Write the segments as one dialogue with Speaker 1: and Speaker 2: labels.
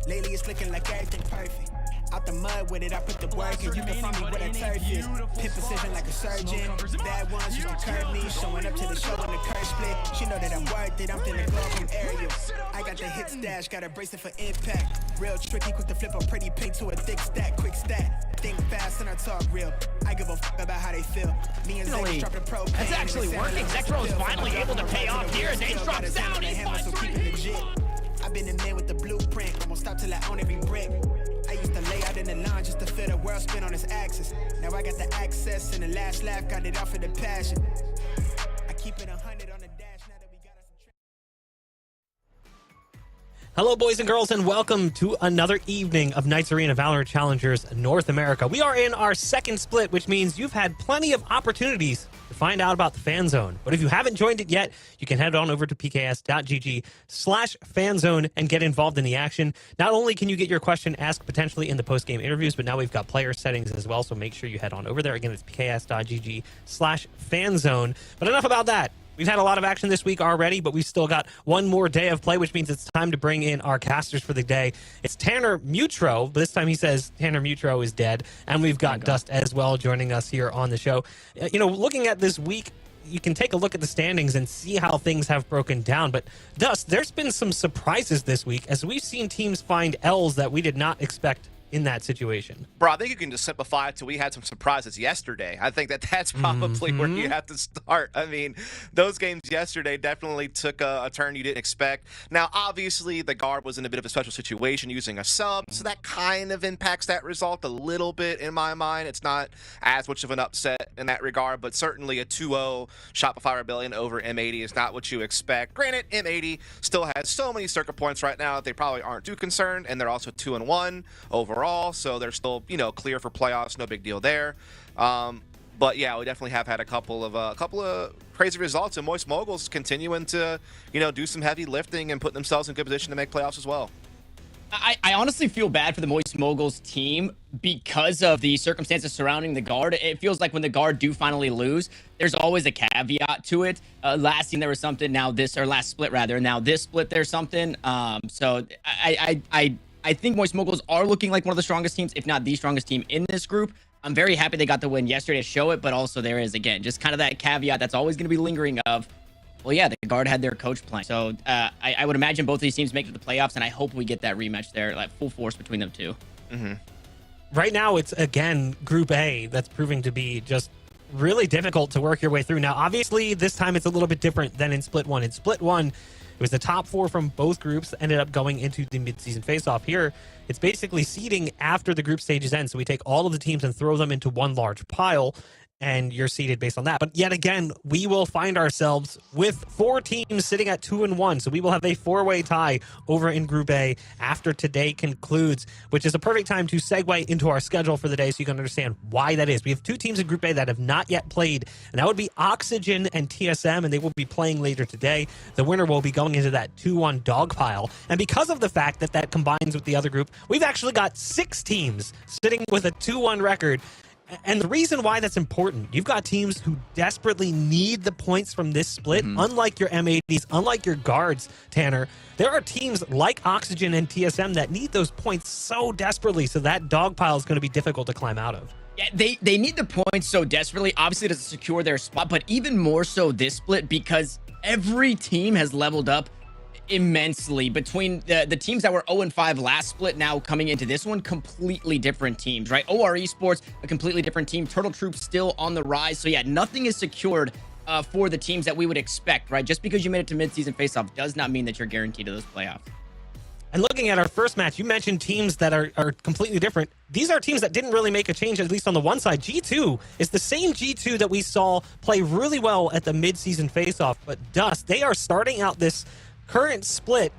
Speaker 1: Lately it's looking like everything perfect. Out the mud with it, I put the work in. You can find me where the turf is. Pin precision like a surgeon. Bad ones used to curve me. Showing up to the show when the curve split. She know that I'm worth it. I'm finna go from area. I got the hit stash, got a bracelet for impact. Real tricky, quick to flip a pretty pink to a thick stack. Quick stat. Think fast and I talk real. I give a about how they feel. Me and Zay drop the pro.
Speaker 2: That's actually working. Zekro is finally able to pay off here. Zay drops down. He's
Speaker 1: I've been the man with the blueprint. I won't stop till I own every brick. I used to lay out in the lawn just to feel the world spin on its axis. Now I got the access and the last laugh, got it off of the passion. I keep it 100 on the dash now that we got us some.
Speaker 3: Hello, boys and girls, and welcome to another evening of Knights Arena Valorant Challengers North America. We are in our second split, which means you've had plenty of opportunities to find out about the fan zone. But if you haven't joined it yet, you can head on over to pks.gg/fanzone and get involved in the action. Not only can you get your question asked potentially in the post-game interviews, but now we've got player settings as well, so make sure you head on over there. Again, it's pks.gg/fanzone. But enough about that. We've had a lot of action this week already, but we've still got one more day of play, which means it's time to bring in our casters for the day. It's Tanner Mutro, but this time he says Tanner Mutro is dead. And we've got Dust as well joining us here on the show. You know, looking at this week, you can take a look at the standings and see how things have broken down. But Dust, there's been some surprises this week as we've seen teams find L's that we did not expect in that situation.
Speaker 4: Bro, I think you can just simplify it to we had some surprises yesterday. I think that's probably where you have to start. I mean, those games yesterday definitely took a turn you didn't expect. Now, obviously, the guard was in a bit of a special situation using a sub, so that kind of impacts that result a little bit in my mind. It's not as much of an upset in that regard, but certainly a 2-0 Shopify Rebellion over M80 is not what you expect. Granted, M80 still has so many circuit points right now that they probably aren't too concerned, and they're also 2-1 overall. So they're still, clear for playoffs. No big deal there. But yeah, we definitely have had a couple of crazy results, and Moist Moguls continuing to, do some heavy lifting and put themselves in good position to make playoffs as well.
Speaker 2: I honestly feel bad for the Moist Moguls team because of the circumstances surrounding the guard. It feels like when the guard do finally lose, there's always a caveat to it. Last team there was something. Last split rather. Now this split there's something. So I think Moist Moguls are looking like one of the strongest teams, if not the strongest team in this group. I'm very happy they got the win yesterday to show it, but also there is, again, just kind of that caveat that's always going to be lingering of, well, yeah, the guard had their coach playing. So I would imagine both of these teams make it to the playoffs, and I hope we get that rematch there, like full force between them two.
Speaker 3: Right now, it's, again, Group A that's proving to be just really difficult to work your way through. Now, obviously, this time it's a little bit different than in Split 1. In Split 1, it was the top 4 from both groups that ended up going into the mid-season face-off. Here, it's basically seeding after the group stages end. So we take all of the teams and throw them into one large pile, and you're seeded based on that. But yet again, we will find ourselves with 4 teams sitting at 2-1. So we will have a 4-way tie over in Group A after today concludes, which is a perfect time to segue into our schedule for the day so you can understand why that is. We have 2 teams in Group A that have not yet played, and that would be Oxygen and TSM, and they will be playing later today. The winner will be going into that 2-1 dog pile. And because of the fact that that combines with the other group, we've actually got 6 teams sitting with a 2-1 record. And the reason why that's important, you've got teams who desperately need the points from this split. Unlike your M80s, unlike your guards, Tanner, there are teams like Oxygen and TSM that need those points so desperately, so that dog pile is going to be difficult to climb out of.
Speaker 2: Yeah, they need the points so desperately, obviously, to secure their spot, but even more so this split because every team has leveled up immensely. Between the teams that were 0-5 last split, now coming into this one, completely different teams, right? OR Esports, a completely different team. Turtle Troop still on the rise. So yeah, nothing is secured for the teams that we would expect, right? Just because you made it to mid-season face-off does not mean that you're guaranteed to those playoffs.
Speaker 3: And looking at our first match, you mentioned teams that are completely different. These are teams that didn't really make a change, at least on the one side. G2 is the same G2 that we saw play really well at the mid-season face-off. But Dust, they are starting out this current split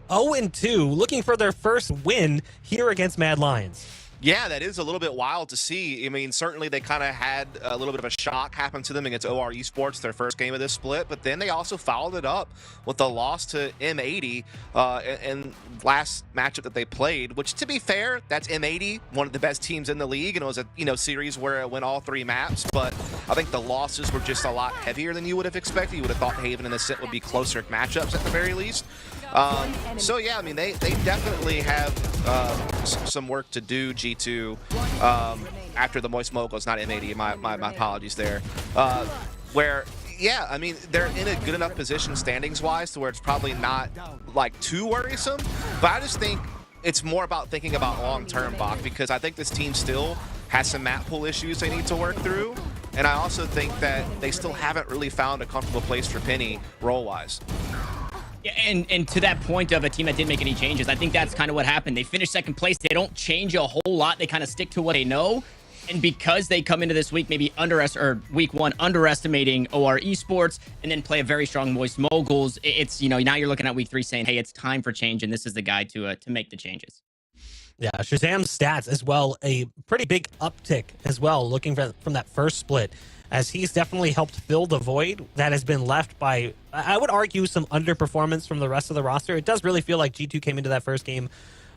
Speaker 3: 0-2, looking for their first win here against Mad Lions.
Speaker 4: Yeah, that is a little bit wild to see. I mean, certainly they kind of had a little bit of a shock happen to them against OR Esports, their first game of this split, but then they also followed it up with a loss to M80 in last matchup that they played, which, to be fair, that's M80, one of the best teams in the league, and it was a series where it went all 3 maps, but I think the losses were just a lot heavier than you would have expected. You would have thought Haven and Ascent would be closer matchups at the very least. So yeah, I mean, they definitely have some work to do, G2, after the Moist Moguls, not M80, my apologies there, where, yeah, I mean, they're in a good enough position standings-wise to where it's probably not, like, too worrisome, but I just think it's more about thinking about long-term, Bach, because I think this team still has some map pool issues they need to work through, and I also think that they still haven't really found a comfortable place for Penny role-wise.
Speaker 2: Yeah, and to that point of a team that didn't make any changes, I think that's kind of what happened. They finished second place. They don't change a whole lot. They kind of stick to what they know. And because they come into this week maybe week one underestimating OR Esports and then play a very strong Moist Moguls, it's, you know, now you're looking at week 3 saying, hey, it's time for change, and this is the guy to make the changes.
Speaker 3: Yeah, Shazam's stats as well, a pretty big uptick as well, looking from that first split, as he's definitely helped fill the void that has been left by, I would argue, some underperformance from the rest of the roster. It does really feel like G2 came into that first game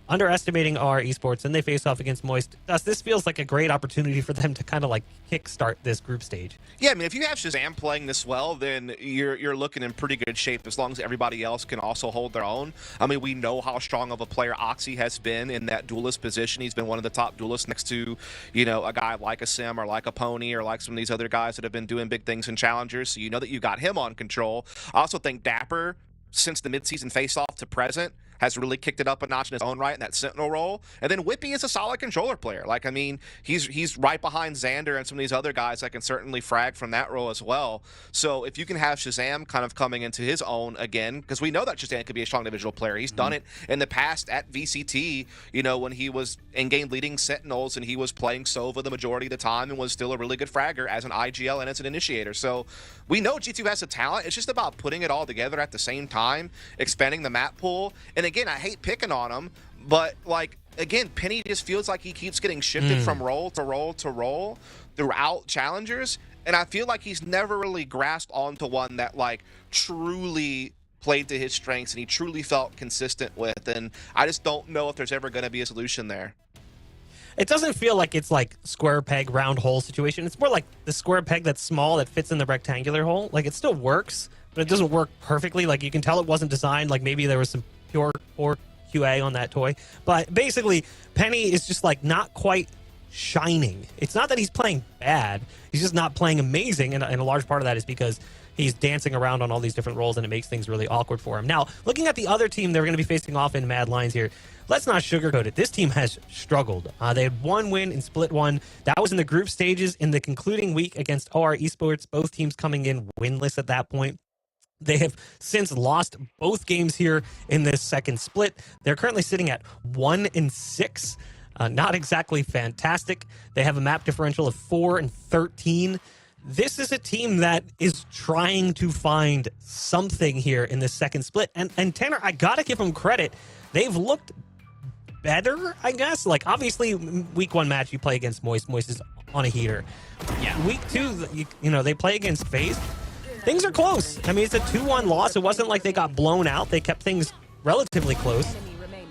Speaker 3: underestimating our Esports, and they face off against Moist. Thus, this feels like a great opportunity for them to kind of like kickstart this group stage.
Speaker 4: Yeah, I mean, if you have Shazam playing this well, then you're looking in pretty good shape as long as everybody else can also hold their own. I mean, we know how strong of a player Oxy has been in that duelist position. He's been one of the top duelists next to, you know, a guy like a Sim or like a Pony or like some of these other guys that have been doing big things in challengers. So you know that you got him on control. I also think Dapper, since the mid-season face-off to present, has really kicked it up a notch in his own right in that Sentinel role. And then Whippy is a solid controller player. Like, I mean, he's right behind Xander and some of these other guys that can certainly frag from that role as well. So if you can have Shazam kind of coming into his own again, because we know that Shazam could be a strong individual player. He's done it in the past at VCT, you know, when he was in-game leading Sentinels and he was playing Sova the majority of the time and was still a really good fragger as an IGL and as an initiator. So we know G2 has the talent. It's just about putting it all together at the same time, expanding the map pool. And again, I hate picking on him, but like, again, Penny just feels like he keeps getting shifted from role to role to role throughout challengers. And I feel like he's never really grasped onto one that like truly played to his strengths and he truly felt consistent with. And I just don't know if there's ever going to be a solution there.
Speaker 3: It doesn't feel like it's like square peg, round hole situation. It's more like the square peg that's small that fits in the rectangular hole. Like, it still works, but it doesn't work perfectly. Like, you can tell it wasn't designed. Like, maybe there was some pure QA on that toy. But basically, Penny is just like not quite shining. It's not that he's playing bad. He's just not playing amazing. And a large part of that is because he's dancing around on all these different roles, and it makes things really awkward for him. Now, looking at the other team they're going to be facing off in Mad Lions here, let's not sugarcoat it. This team has struggled. They had one win in Split 1. That was in the group stages in the concluding week against OR Esports. Both teams coming in winless at that point. They have since lost both games here in this second split. They're currently sitting at 1-6. Not exactly fantastic. They have a map differential of 4-13. This is a team that is trying to find something here in this second split. And Tanner, I got to give them credit. They've looked better, I guess. Like, obviously, week 1 match, you play against Moist. Moist is on a heater.
Speaker 2: Yeah.
Speaker 3: Week 2, you know, they play against FaZe. Things are close. I mean, it's a 2-1 loss. It wasn't like they got blown out. They kept things relatively close.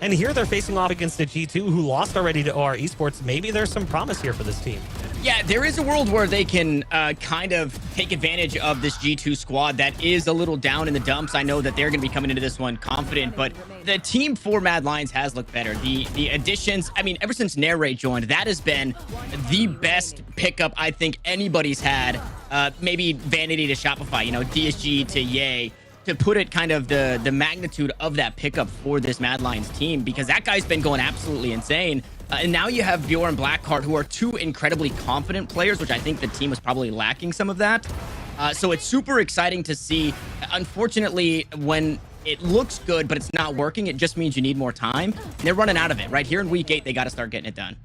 Speaker 3: And here they're facing off against a G2 who lost already to OR Esports. Maybe there's some promise here for this team.
Speaker 2: Yeah, there is a world where they can kind of take advantage of this G2 squad that is a little down in the dumps. I know that they're going to be coming into this one confident, but the team for Mad Lions has looked better. The additions, I mean, ever since Narrate joined, that has been the best pickup I think anybody's had. Maybe Vanity to Shopify, you know, DSG to Yay. To put it kind of the magnitude of that pickup for this Mad Lions team, because that guy's been going absolutely insane. And now you have Bjorn and Blackheart, who are two incredibly confident players, which I think the team was probably lacking some of that. So it's super exciting to see. Unfortunately, when it looks good, but it's not working, it just means you need more time. And they're running out of it. Right here in week 8, they got to start getting it done.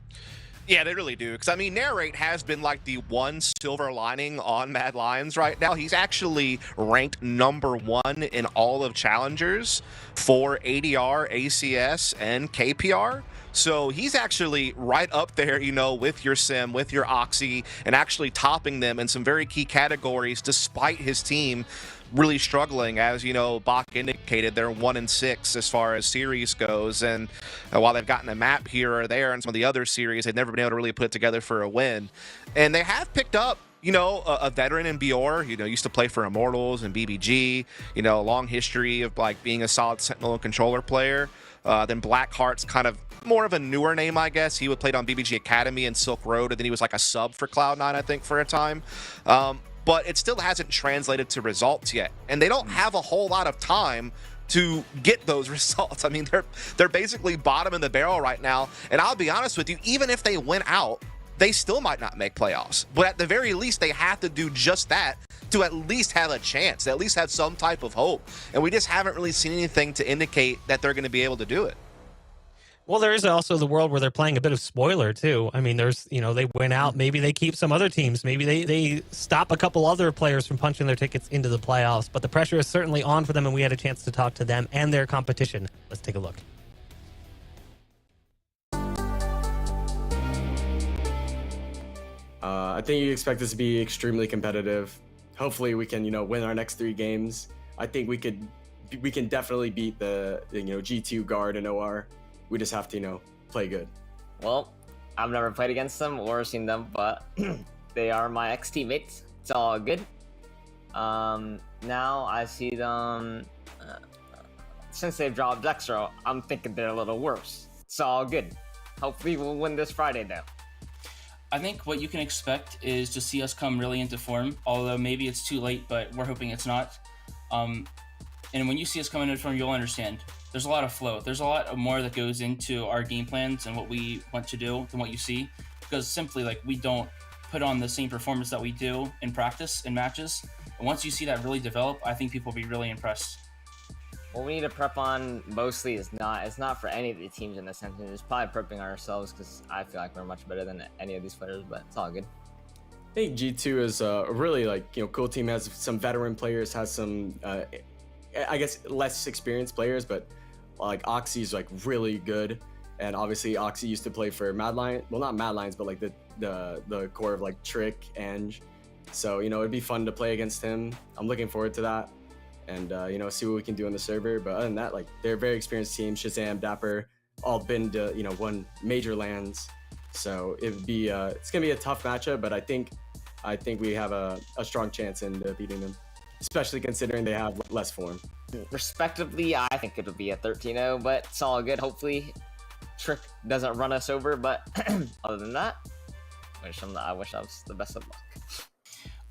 Speaker 4: Yeah, they really do. Because, I mean, Narrate has been like the one silver lining on Mad Lions right now. He's actually ranked #1 in all of challengers for ADR, ACS, and KPR. So he's actually right up there, you know, with your Sim, with your Oxy, and actually topping them in some very key categories despite his team really struggling. As you know, Bach indicated, they're 1-6 as far as series goes, and while they've gotten a map here or there in some of the other series, they've never been able to really put it together for a win. And they have picked up you know, a veteran in Bior, you know, used to play for Immortals and BBG, you know, a long history of like being a solid Sentinel and controller player. Then Blackheart's kind of more of a newer name, I guess. He would played on BBG Academy and Silk Road, and then he was like a sub for Cloud9, I think, for a time. But it still hasn't translated to results yet. And they don't have a whole lot of time to get those results. I mean, they're basically bottom in the barrel right now. And I'll be honest with you, even if they win out, they still might not make playoffs. But at the very least, they have to do just that to at least have a chance, to at least have some type of hope. And we just haven't really seen anything to indicate that they're going to be able to do it.
Speaker 3: Well, there is also the world where they're playing a bit of spoiler, too. I mean, there's, you know, they win out. Maybe they keep some other teams. Maybe they stop a couple other players from punching their tickets into the playoffs. But the pressure is certainly on for them, and we had a chance to talk to them and their competition. Let's take a look.
Speaker 5: I think you expect this to be extremely competitive. Hopefully we can, you know, win our next 3 games. I think we can definitely beat the you know, G2 guard and OR. We just have to, you know, play good.
Speaker 6: Well, I've never played against them or seen them, but they are my ex-teammates. It's all good. Now I see them, since they've dropped Dextro, I'm thinking they're a little worse. It's all good. Hopefully we'll win this Friday though.
Speaker 7: I think what you can expect is to see us come really into form, although maybe it's too late, but we're hoping it's not. And when you see us coming into form, you'll understand. There's a lot of flow. There's a lot more that goes into our game plans and what we want to do than what you see, because simply like we don't put on the same performance that we do in practice in matches. And once you see that really develop, I think people will be really impressed.
Speaker 6: What we need to prep on mostly is it's not for any of the teams in Ascension. It's probably prepping ourselves because I feel like we're much better than any of these players, but it's all good.
Speaker 5: I think G2 is a really, like, you know, cool team. Has some veteran players, has some I guess less experienced players, but like Oxy's like really good. And obviously Oxy used to play for Mad Lion, well, not Mad Lions, but like the core of like Trick, Eng. So, you know, it'd be fun to play against him. I'm looking forward to that. And, you know, see what we can do on the server. But other than that, like, they're a very experienced team. Shazam, Dapper, all been to, you know, won major lands. So it'd be, it's going to be a tough matchup, but I think we have a strong chance in beating them, especially considering they have less form.
Speaker 6: Respectively, I think it'll be a 13-0, but it's all good. Hopefully, Trick doesn't run us over, but other than that, I wish I was the best of luck.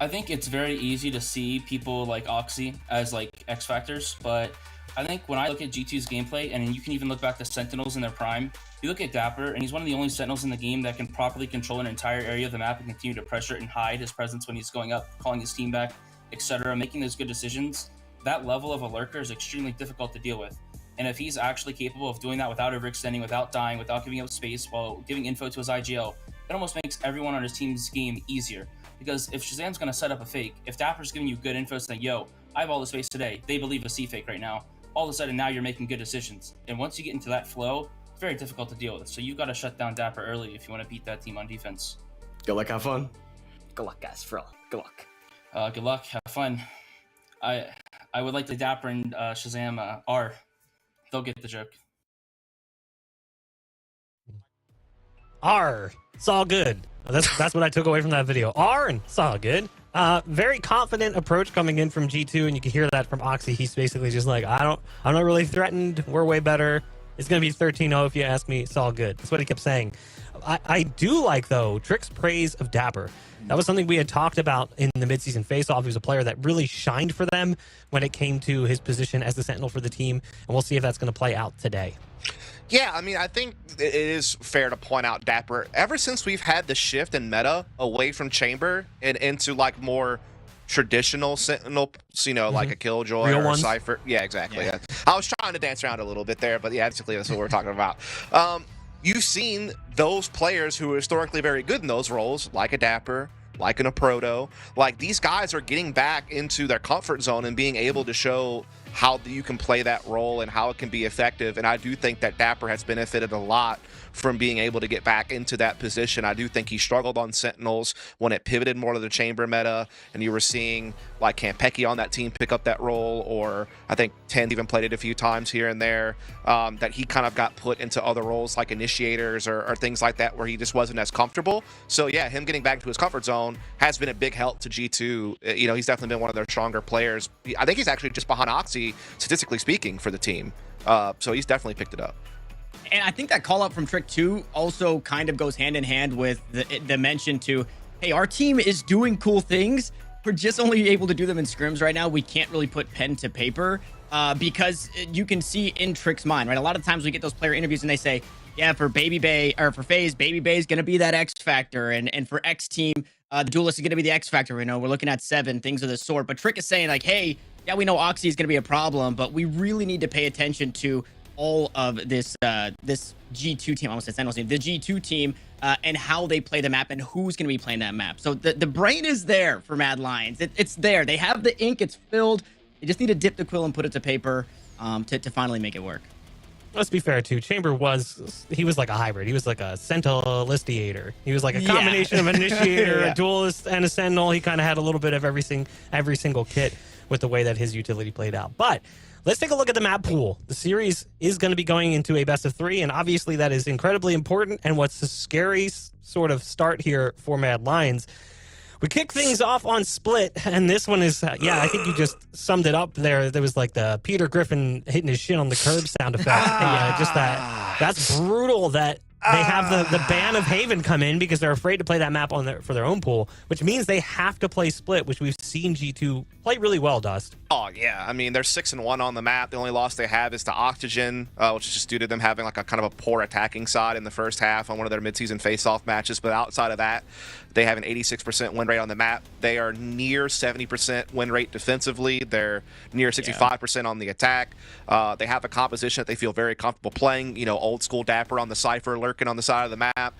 Speaker 7: I think it's very easy to see people like Oxy as like X factors, but I think when I look at G2's gameplay, and you can even look back to Sentinels in their prime, you look at Dapper, and he's one of the only Sentinels in the game that can properly control an entire area of the map and continue to pressure it and hide his presence when he's going up, calling his team back, etc., making those good decisions. That level of a lurker is extremely difficult to deal with. And if he's actually capable of doing that without overextending, without dying, without giving up space, while giving info to his IGL, it almost makes everyone on his team's game easier. Because if Shazam's going to set up a fake, if Dapper's giving you good info saying, yo, I have all the space today, they believe a C fake right now, all of a sudden now you're making good decisions. And once you get into that flow, it's very difficult to deal with. So you've got to shut down Dapper early if you want to beat that team on defense.
Speaker 5: Good luck, have fun.
Speaker 6: Good luck, guys. For real. Good luck.
Speaker 7: Good luck, have fun. I would like to Dapper and Shazam R. They'll get the joke.
Speaker 3: R. It's all good. That's what I took away from that video. R, and it's all good. Very confident approach coming in from G2, and you can hear that from Oxy. He's basically just like, I'm not really threatened. We're way better. It's going to be 13-0 if you ask me. It's all good. That's what he kept saying. I do like, though, Trick's praise of Dapper. That was something we had talked about in the mid-season face-off. He was a player that really shined for them when it came to his position as the Sentinel for the team, and we'll see if that's going to play out today.
Speaker 4: Yeah, I mean, I think it is fair to point out Dapper. Ever since we've had the shift in meta away from Chamber and into like more traditional Sentinel, you know, like a Killjoy
Speaker 3: Real
Speaker 4: or a
Speaker 3: ones.
Speaker 4: Cypher. Yeah, exactly. Yeah. I was trying to dance around a little bit there, but yeah, basically that's what we're talking about. You've seen those players who are historically very good in those roles, like a Dapper, like a Proto. Like, these guys are getting back into their comfort zone and being able to show how you can play that role and how it can be effective. And I do think that Dapper has benefited a lot from being able to get back into that position. I do think he struggled on Sentinels when it pivoted more to the chamber meta, and you were seeing like Campeki on that team pick up that role, or I think 10 even played it a few times here and there, that he kind of got put into other roles like initiators or things like that where he just wasn't as comfortable. So yeah, him getting back to his comfort zone has been a big help to G2. You know, he's definitely been one of their stronger players. I think he's actually just behind Oxy, statistically speaking, for the team. So he's definitely picked it up.
Speaker 2: And I think that call out from Trick 2 also kind of goes hand in hand with the mention to, hey, our team is doing cool things. We're just only able to do them in scrims right now. We can't really put pen to paper because you can see in Trick's mind, right? A lot of times we get those player interviews and they say, yeah, for Baby Bay or for FaZe, Baby Bay is going to be that X factor. And for X team, the Duelist is going to be the X factor. You know, we're looking at 7, things of the sort. But Trick is saying like, hey, yeah, we know Oxy is going to be a problem, but we really need to pay attention to all of this this G2 team, I almost said Sentinels team, the G2 team, and how they play the map and who's going to be playing that map. So the brain is there for Mad Lions. It's there. They have the ink. It's filled. They just need to dip the quill and put it to paper to finally make it work.
Speaker 3: Let's be fair, too. Chamber he was like a hybrid. He was like a Sentinelistiator. He was like a combination of an Initiator, a Duelist, and a Sentinel. He kind of had a little bit of every single kit with the way that his utility played out. But let's take a look at the map pool. The series is going to be going into a best of 3, and obviously that is incredibly important. And what's the scary sort of start here for Mad Lions? We kick things off on Split, and this one is, I think you just summed it up there. There was like the Peter Griffin hitting his shin on the curb sound effect. Just that's brutal that they have the ban of Haven come in because they're afraid to play that map for their own pool, which means they have to play Split, which we've seen G2 play really well, Dust.
Speaker 4: Oh, yeah. I mean, they're 6-1 on the map. The only loss they have is to Oxygen, which is just due to them having like a kind of a poor attacking side in the first half on one of their mid-season face-off matches. But outside of that, they have an 86% win rate on the map. They are near 70% win rate defensively. They're near 65% on the attack. They have a composition that they feel very comfortable playing. You know, old school Dapper on the Cypher lurking on the side of the map.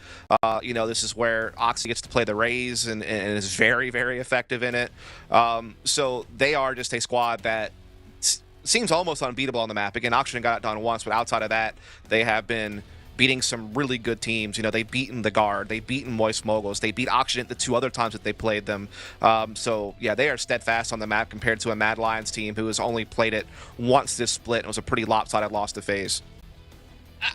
Speaker 4: You know, this is where Oxy gets to play the Raze and is very, very effective in it. So they are just a squad that seems almost unbeatable on the map. Again, Oxygen got it done once, but outside of that, they have been beating some really good teams. You know, they've beaten the Guard, they've beaten Moist Moguls, they beat Oxygen the 2 other times that they played them. So yeah, they are steadfast on the map compared to a Mad Lions team who has only played it once this split. It was a pretty lopsided loss to FaZe.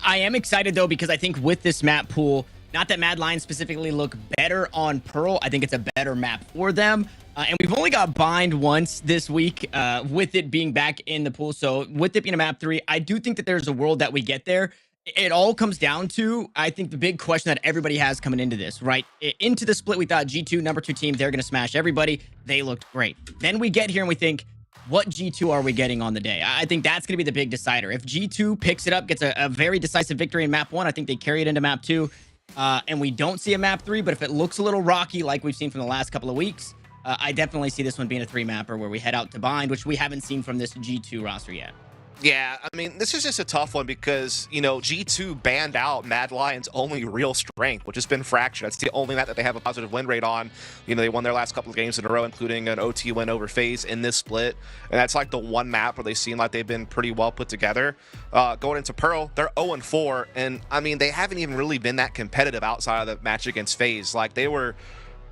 Speaker 2: I am excited though, because I think with this map pool, not that Mad Lions specifically look better on Pearl, I think it's a better map for them. And we've only got Bind once this week with it being back in the pool. So with it being a map 3, I do think that there's a world that we get there. It all comes down to, I think, the big question that everybody has coming into this, right? Into the split, we thought G2, number 2 team, they're going to smash everybody. They looked great. Then we get here and we think, what G2 are we getting on the day? I think that's going to be the big decider. If G2 picks it up, gets a very decisive victory in map 1, I think they carry it into map 2. And we don't see a map 3, but if it looks a little rocky like we've seen from the last couple of weeks, I definitely see this one being a 3-mapper where we head out to Bind, which we haven't seen from this G2 roster yet.
Speaker 4: Yeah, I mean, this is just a tough one because, you know, G2 banned out Mad Lions' only real strength, which has been Fracture. That's the only map that they have a positive win rate on. You know, they won their last couple of games in a row, including an OT win over FaZe in this split. And that's like the one map where they seem like they've been pretty well put together. Going into Pearl, they're 0-4. And, I mean, they haven't even really been that competitive outside of the match against FaZe. Like, they were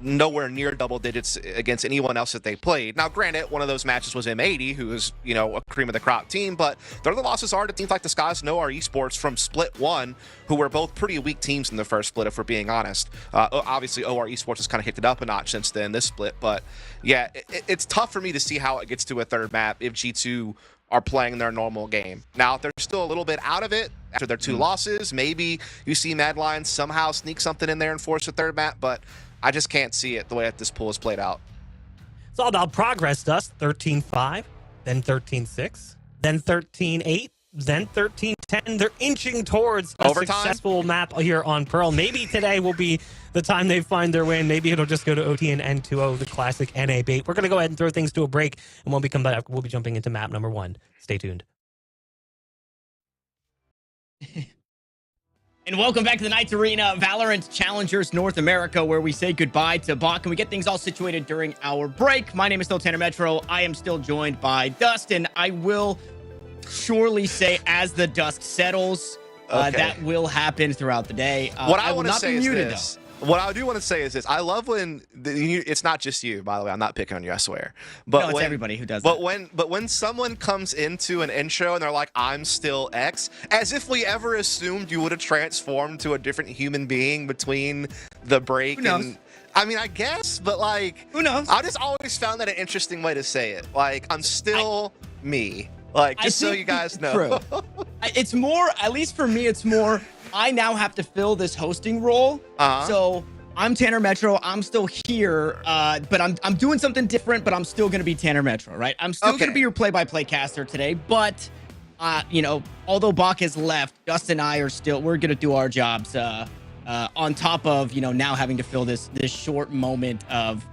Speaker 4: nowhere near double digits against anyone else that they played. Now, granted, one of those matches was M80, who is, you know, a cream of the crop team, but their other losses are to teams like the Skies No, our Esports from Split 1, who were both pretty weak teams in the first split, if we're being honest. Obviously, OR Esports has kind of kicked it up a notch since then, this split, but yeah, it's tough for me to see how it gets to a third map if G2 are playing their normal game. Now, if they're still a little bit out of it after their 2 losses, maybe you see Mad Lions somehow sneak something in there and force a third map, but I just can't see it the way that this pool is played out.
Speaker 3: It's all about progress, Dust. 13-5, then 13-6, then 13-8, then 13-10. They're inching towards a successful map here on Pearl. Maybe today will be the time they find their win. Maybe it'll just go to OT and N2O, the classic NA bait. We're going to go ahead and throw things to a break, and when we come back, we'll be jumping into map number 1. Stay tuned.
Speaker 2: And welcome back to the Knights Arena Valorant Challengers North America, where we say goodbye to Bach and we get things all situated during our break. My name is still Tanner Metro. I am still joined by Dustin. I will surely say, as the dust settles, that will happen throughout the day.
Speaker 4: What I want to say is this. What I do want to say is this. I love when it's not just you, by the way. I'm not picking on you, I swear. But
Speaker 2: no, it's everybody who does
Speaker 4: but
Speaker 2: that.
Speaker 4: But when someone comes into an intro and they're like, "I'm still X," as if we ever assumed you would have transformed to a different human being between the break and. I mean, I guess, but like,
Speaker 2: who knows?
Speaker 4: I just always found that an interesting way to say it. Like, I'm still me. Like, just so you guys know.
Speaker 2: True. It's more, at least for me, it's more. I now have to fill this hosting role. So I'm Tanner Metro. I'm still here, but I'm doing something different, but I'm still going to be Tanner Metro, right? I'm still going to be your play-by-play caster today, but, you know, although Bach has left, Dustin and I are still, we're going to do our jobs on top of, you know, now having to fill this short moment of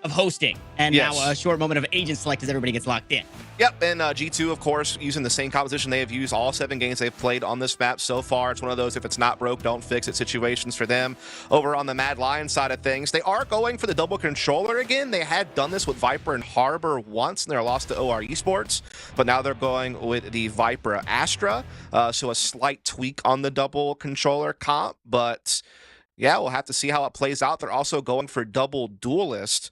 Speaker 2: hosting and now a short moment of agent select as everybody gets locked in.
Speaker 4: Yep, and G2, of course, using the same composition they have used all 7 games they've played on this map so far. It's one of those, if it's not broke, don't fix it situations for them. Over on the Mad Lion side of things, they are going for the double controller again. They had done this with Viper and Harbor once in their loss to OR Esports, but now they're going with the Viper Astra, so a slight tweak on the double controller comp, but yeah, we'll have to see how it plays out. They're also going for double duelist.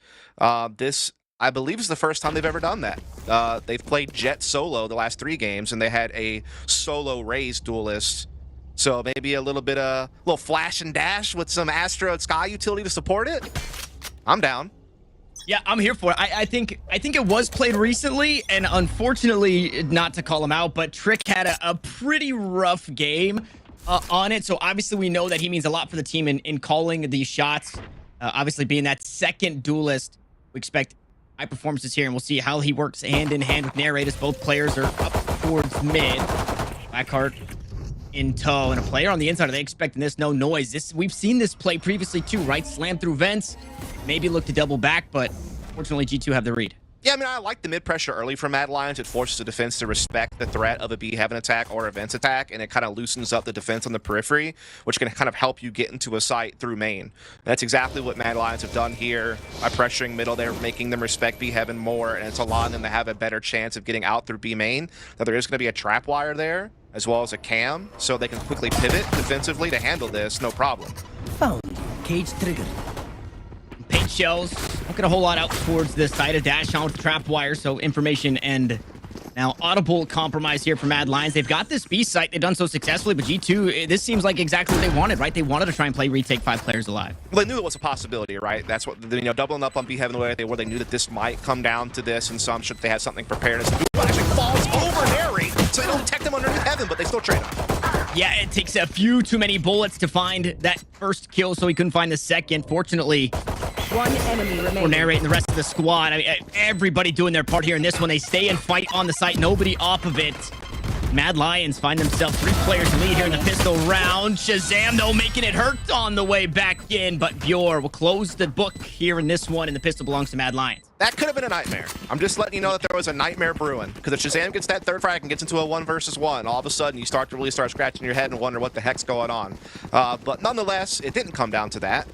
Speaker 4: This, I believe, is the first time they've ever done that. They've played Jet solo the last 3 games, and they had a solo Raze duelist. So maybe a little bit of little flash and dash with some Astra Sky utility to support it. I'm down.
Speaker 2: Yeah, I'm here for it. I think it was played recently, and unfortunately, not to call him out, but Trick had a pretty rough game on it. So obviously we know that he means a lot for the team in calling these shots. Obviously being that second duelist, we expect high performances here, and we'll see how he works hand in hand with Narrate as both players are up towards mid. Blackheart in tow, and a player on the inside. Are they expecting this? No noise. We've seen this play previously too, right? Slam through vents, maybe look to double back, but fortunately G2 have the read.
Speaker 4: Yeah, I mean, I like the mid-pressure early from Mad Lions. It forces the defense to respect the threat of a B-Heaven attack or a Vents attack, and it kind of loosens up the defense on the periphery, which can kind of help you get into a site through main. And that's exactly what Mad Lions have done here. By pressuring middle, they're making them respect B-Heaven more, and it's allowing them to have a better chance of getting out through B-Main. Now, there is going to be a trap wire there, as well as a cam, so they can quickly pivot defensively to handle this, no problem.
Speaker 1: Found. Cage triggered.
Speaker 2: Paint shells, looking a whole lot out towards this side of dash on with the trap wire, so information and now audible compromise here for Mad Lions. They've got this B site, they've done so successfully, but G2, this seems like exactly what they wanted, right? They wanted to try and play retake 5 players alive.
Speaker 4: Well, they knew it was a possibility, right? That's what, you know, doubling up on B-Heaven the way where they knew that this might come down to this, and so I'm sure they had something prepared. As the actually falls over Harry, so they don't detect him underneath Heaven, but they still trade him.
Speaker 2: Yeah, it takes a few too many bullets to find that first kill, so he couldn't find the second. Fortunately,
Speaker 8: one enemy remaining.
Speaker 2: We're narrating the rest of the squad. I mean, everybody doing their part here in this one. They stay and fight on the site. Nobody off of it. Mad Lions find themselves 3 players lead here in the pistol round. Shazam, though, making it hurt on the way back in. But Bjor will close the book here in this one, and the pistol belongs to Mad Lions.
Speaker 4: That could have been a nightmare. I'm just letting you know that there was a nightmare brewing. Because if Shazam gets that 3rd frag and gets into a 1 versus 1, all of a sudden you start to really start scratching your head and wonder what the heck's going on. But nonetheless, it didn't come down to that.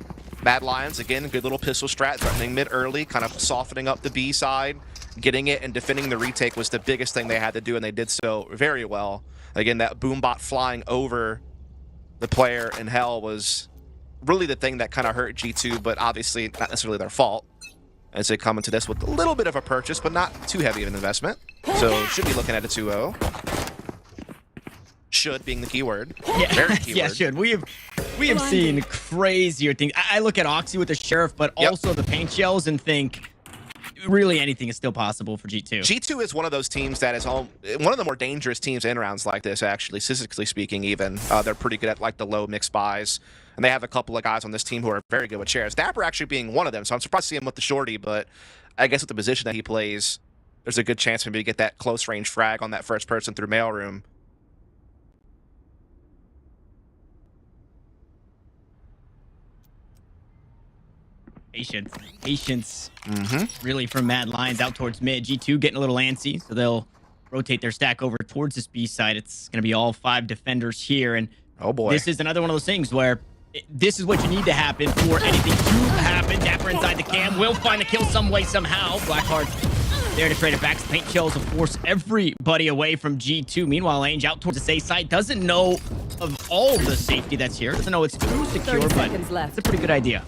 Speaker 4: Mad Lions, again, good little pistol strat, threatening mid early, kind of softening up the B side. Getting it and defending the retake was the biggest thing they had to do, and they did so very well. Again, that boombot flying over the player in Hell was really the thing that kind of hurt G2, but obviously not necessarily their fault. As they come into this with a little bit of a purchase, but not too heavy of an investment. So should be looking at a 2-0. Should being the keyword.
Speaker 2: Yeah,
Speaker 4: very keyword.
Speaker 2: Yeah, should. We have seen crazier things. I look at Oxy with the Sheriff, but also the paint shells and think really anything is still possible for G2.
Speaker 4: G2 is one of those teams that is one of the more dangerous teams in rounds like this, actually, statistically speaking even. They're pretty good at like the low mix buys. And they have a couple of guys on this team who are very good with chairs. Dapper actually being one of them, so I'm surprised to see him with the shorty, but I guess with the position that he plays, there's a good chance maybe to get that close range frag on that first person through mailroom.
Speaker 2: Patience. Really from Mad Lions out towards mid. G2 getting a little antsy, so they'll rotate their stack over towards this B side. It's going to be all 5 defenders here, and
Speaker 4: Oh boy.
Speaker 2: This is another one of those things where this is what you need to happen for anything to happen. Dapper inside the cam will find the kill some way, somehow. Blackheart there to trade it back. Paint shells, of course, everybody away from G2. Meanwhile, Ainge out towards the A site. Doesn't know of all the safety that's here. Doesn't know it's too secure,
Speaker 8: 30
Speaker 2: but
Speaker 8: seconds left.
Speaker 2: it's a pretty good idea.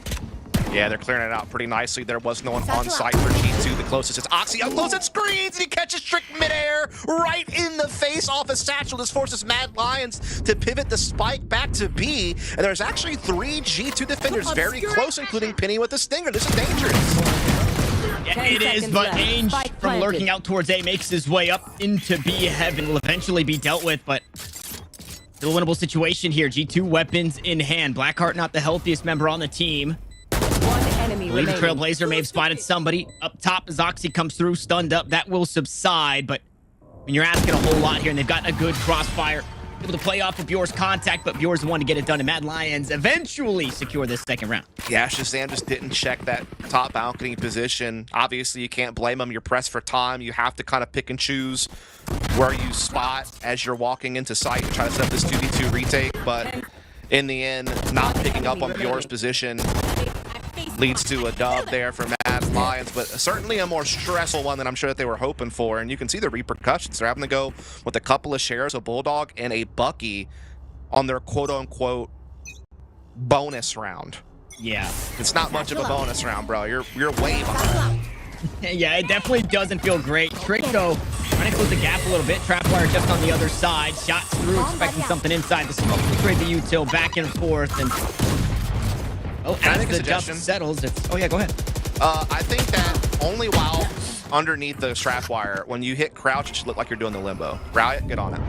Speaker 4: Yeah, they're clearing it out pretty nicely. There was no one on site for G2. The closest is Oxy. Up close, it screens. He catches Trick midair right in the face off a satchel. This forces Mad Lions to pivot the spike back to B. And there's actually 3 G2 defenders very close, including Penny with the Stinger. This is dangerous.
Speaker 2: Yeah, it is, but Ainge from lurking out towards A makes his way up into B. Heaven will eventually be dealt with, but still a winnable situation here. G2 weapons in hand. Blackheart not the healthiest member on the team.
Speaker 8: One enemy
Speaker 2: I believe the
Speaker 8: remaining.
Speaker 2: Trailblazer may have spotted somebody up top as Oxy comes through, stunned up. That will subside, but when you're asking a whole lot here, and they've got a good crossfire, able to play off of Bjor's contact, but Bjor's the one to get it done, and Mad Lions eventually secure this second round.
Speaker 4: Yeah, Shazam just didn't check that top balcony position. Obviously, you can't blame him. You're pressed for time. You have to kind of pick and choose where you spot as you're walking into sight and try to set up this 2v2 retake, but in the end, not picking up on Bjor's position leads to a dub there for Mad Lions, but certainly a more stressful one than I'm sure that they were hoping for. And you can see the repercussions. They're having to go with a couple of shares, a Bulldog and a Bucky on their quote-unquote bonus round.
Speaker 2: Yeah.
Speaker 4: It's not much of a bonus round, bro. You're way behind.
Speaker 2: Yeah, it definitely doesn't feel great. Trick, though, trying to close the gap a little bit. Trapwire just on the other side. Shots through, expecting something inside the smoke. Trade the util back and forth, and as the dust settles, it's... Oh, yeah, go ahead.
Speaker 4: I think that only while underneath the strap wire, when you hit crouch, it should look like you're doing the limbo. Riot, get on it.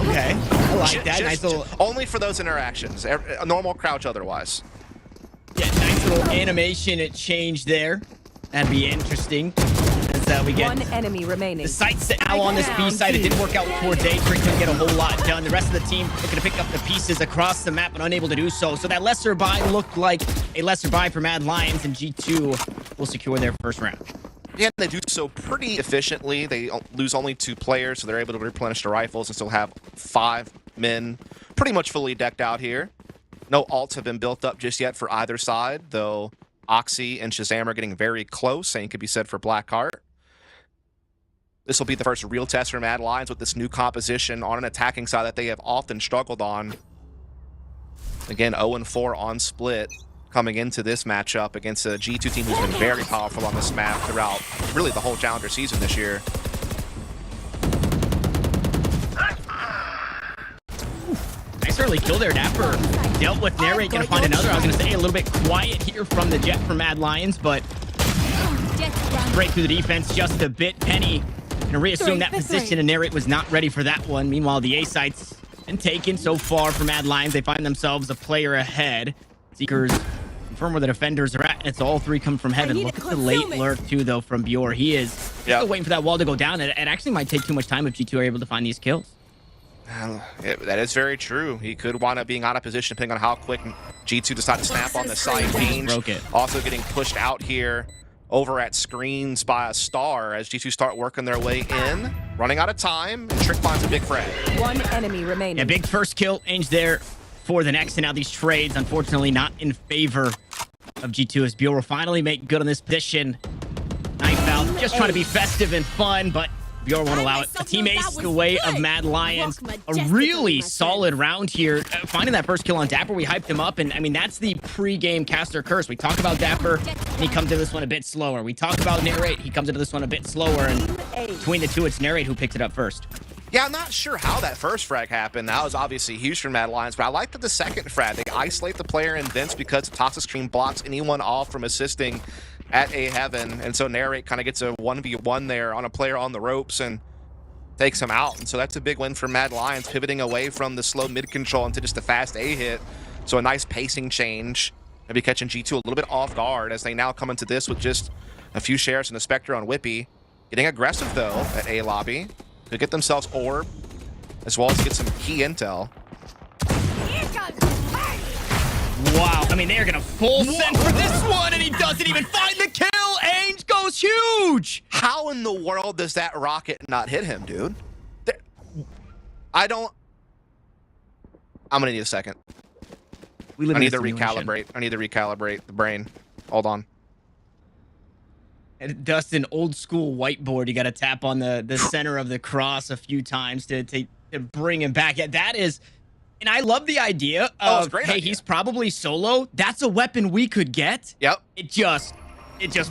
Speaker 2: Okay, I like that. Nice little...
Speaker 4: Only for those interactions. A normal crouch otherwise.
Speaker 2: Yeah, nice little animation change there. That'd be interesting. As we get
Speaker 8: One enemy remaining.
Speaker 2: the site set now on this B side. It didn't work out towards A. Trick couldn't get a whole lot done. The rest of the team looking to pick up the pieces across the map, but unable to do so. So that lesser buy looked like a lesser buy for Mad Lions, and G2 will secure their first round.
Speaker 4: Yeah, they do so pretty efficiently. They lose only 2 players, so they're able to replenish the rifles and still have 5 men pretty much fully decked out here. No alts have been built up just yet for either side, though Oxy and Shazam are getting very close. Same could be said for Blackheart. This will be the first real test for Mad Lions with this new composition on an attacking side that they have often struggled on. Again, 0-4 on split coming into this matchup against a G2 team who's been very powerful on this map throughout really the whole Challenger season this year.
Speaker 2: Nice early kill there. Dapper dealt with Narrate. Gonna find another. I was gonna say a little bit quiet here from the Jet for Mad Lions, but break through the defense just a bit. Penny gonna reassume that position, and Narrate was not ready for that one. Meanwhile, the A site's been taken so far for Mad Lions. They find themselves a player ahead. Seekers confirm where the defenders are at. It's all 3 come from Heaven. Look at the late lurk too, though, from Bjor. He is still waiting for that wall to go down. It actually might take too much time if G2 are able to find these kills.
Speaker 4: That is very true. He could wind up being out of position depending on how quick G2 decide to snap on the site.
Speaker 2: Broke it.
Speaker 4: Also getting pushed out here over at screens by a star as G2 start working their way in. Running out of time, and Trick finds a big frag.
Speaker 8: One enemy remaining.
Speaker 2: Yeah, big first kill. Ainge there for the next, and now these trades, unfortunately, not in favor of G2 as Bjor will finally make good on this position. Knife out, just trying to be festive and fun, but Bjor won't allow it. A team ace the way of Mad Lions. A really solid round here. Finding that first kill on Dapper, we hyped him up, and I mean, that's the pre-game caster curse. We talk about Dapper, and he comes to this one a bit slower. We talk about Narrate, he comes into this one a bit slower, and between the two, it's Narrate who picks it up first.
Speaker 4: Yeah, I'm not sure how that first frag happened. That was obviously huge for Mad Lions, but I like that the second frag, they isolate the player in Vince because the Toxic Screen blocks anyone off from assisting at A Heaven, and so Narrate kind of gets a 1v1 there on a player on the ropes and takes him out. And so that's a big win for Mad Lions, pivoting away from the slow mid control into just a fast A hit. So a nice pacing change, maybe catching G2 a little bit off guard as they now come into this with just a few shares and a Spectre on Whippy. Getting aggressive though at A lobby to get themselves orb, as well as get some key intel.
Speaker 2: Wow, I mean, they're gonna full send for this one, and he doesn't even find the kill. Ainge goes huge.
Speaker 4: How in the world does that rocket not hit him, dude? I'm gonna need a second.
Speaker 2: We live
Speaker 4: I
Speaker 2: in
Speaker 4: need
Speaker 2: a
Speaker 4: to
Speaker 2: simulation.
Speaker 4: recalibrate. I need to recalibrate the brain. Hold on.
Speaker 2: And Dustin, old school whiteboard. You got to tap on the center of the cross a few times to bring him back. Yeah, that is. And I love the idea
Speaker 4: it's a
Speaker 2: of,
Speaker 4: great
Speaker 2: hey,
Speaker 4: idea.
Speaker 2: he's probably solo. That's a weapon we could get.
Speaker 4: Yep.
Speaker 2: It just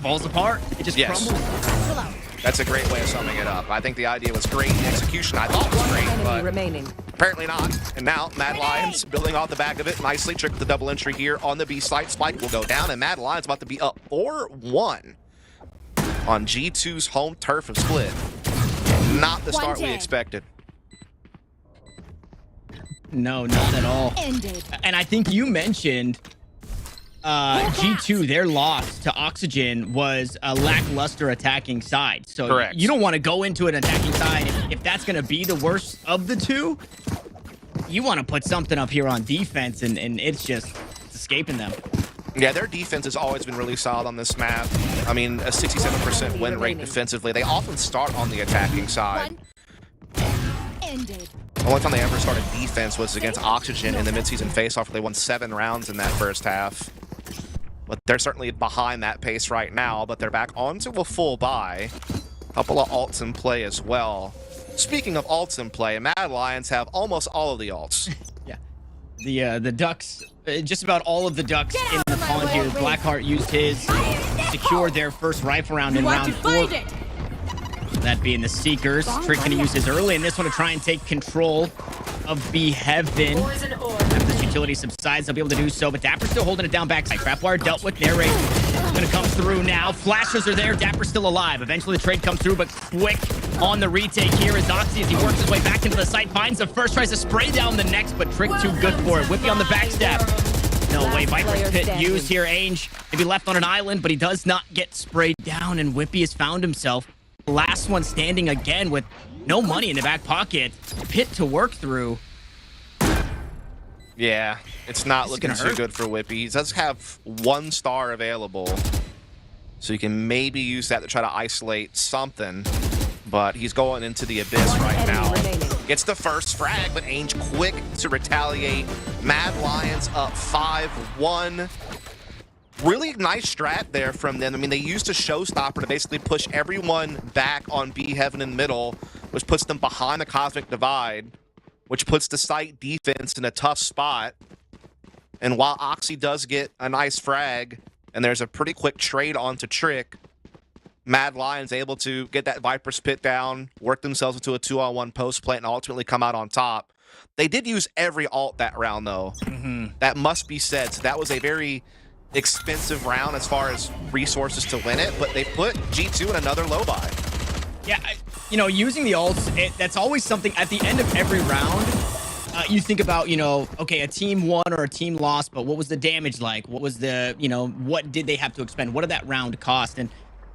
Speaker 2: falls apart. It just
Speaker 4: Yes.
Speaker 2: crumbles.
Speaker 4: That's a great way of summing it up. I think the idea was great. The execution I thought was great,
Speaker 8: Enemy
Speaker 4: but
Speaker 8: remaining.
Speaker 4: apparently not. And now Mad Lions building off the back of it nicely. Trick with the double entry here on the B side. Spike will go down, and Mad Lions about to be up 4-1 on G2's home turf of Split. Not the start we expected.
Speaker 2: No, not at all. And I think you mentioned G2, their loss to Oxygen was a lackluster attacking side. So
Speaker 4: Correct.
Speaker 2: you don't want to go into an attacking side if that's going to be the worst of the two. You want to put something up here on defense, and it's escaping them.
Speaker 4: Yeah, their defense has always been really solid on this map. I mean, a 67% win rate defensively. They often start on the attacking side. The only time they ever started defense was against Oxygen in the mid-season face-off, where they won 7 rounds in that first half. But they're certainly behind that pace right now, but they're back onto a full buy. Couple of alts in play as well. Speaking of alts in play, Mad Lions have almost all of the alts.
Speaker 2: Yeah. The Ducks, just about all of the Ducks in the pond here. Blackheart used his, secured their first rifle round in round 4. That being the Seekers. Trick going to use his early in this one to try and take control of B Heaven. After this utility subsides, they'll be able to do so, but Dapper's still holding it down backside. Trapwire dealt with. Narrate going to come through now. Flashes are there. Dapper's still alive. Eventually the trade comes through, but quick on the retake here is Oxy as he works his way back into the site. Finds the first, tries to spray down the next, but Trick too good for it. Whippy on the backstab. No way. Viper's Pit used here. Ainge maybe left on an island, but he does not get sprayed down, and Whippy has found himself last one standing again with no money in the back pocket. Pit to work through.
Speaker 4: Yeah, it's not looking too good for Whippy. He does have 1 star available, so you can maybe use that to try to isolate something, but he's going into the abyss right now. Gets the first frag, but Ainge quick to retaliate. Mad Lions up 5-1. Really nice strat there from them. I mean, they used a showstopper to basically push everyone back on B Heaven in the middle, which puts them behind the Cosmic Divide, which puts the site defense in a tough spot. And while Oxy does get a nice frag, and there's a pretty quick trade onto Trick, Mad Lions able to get that Viper's Pit down, work themselves into a 2-on-1 post plant, and ultimately come out on top. They did use every ult that round, though. That must be said. So that was a very expensive round as far as resources to win it, but they put G2 in another low buy.
Speaker 2: Yeah, using the ults, that's always something at the end of every round. You think about, okay, a team won or a team lost, but what was the damage like? What was the, what did they have to expend? What did that round cost? And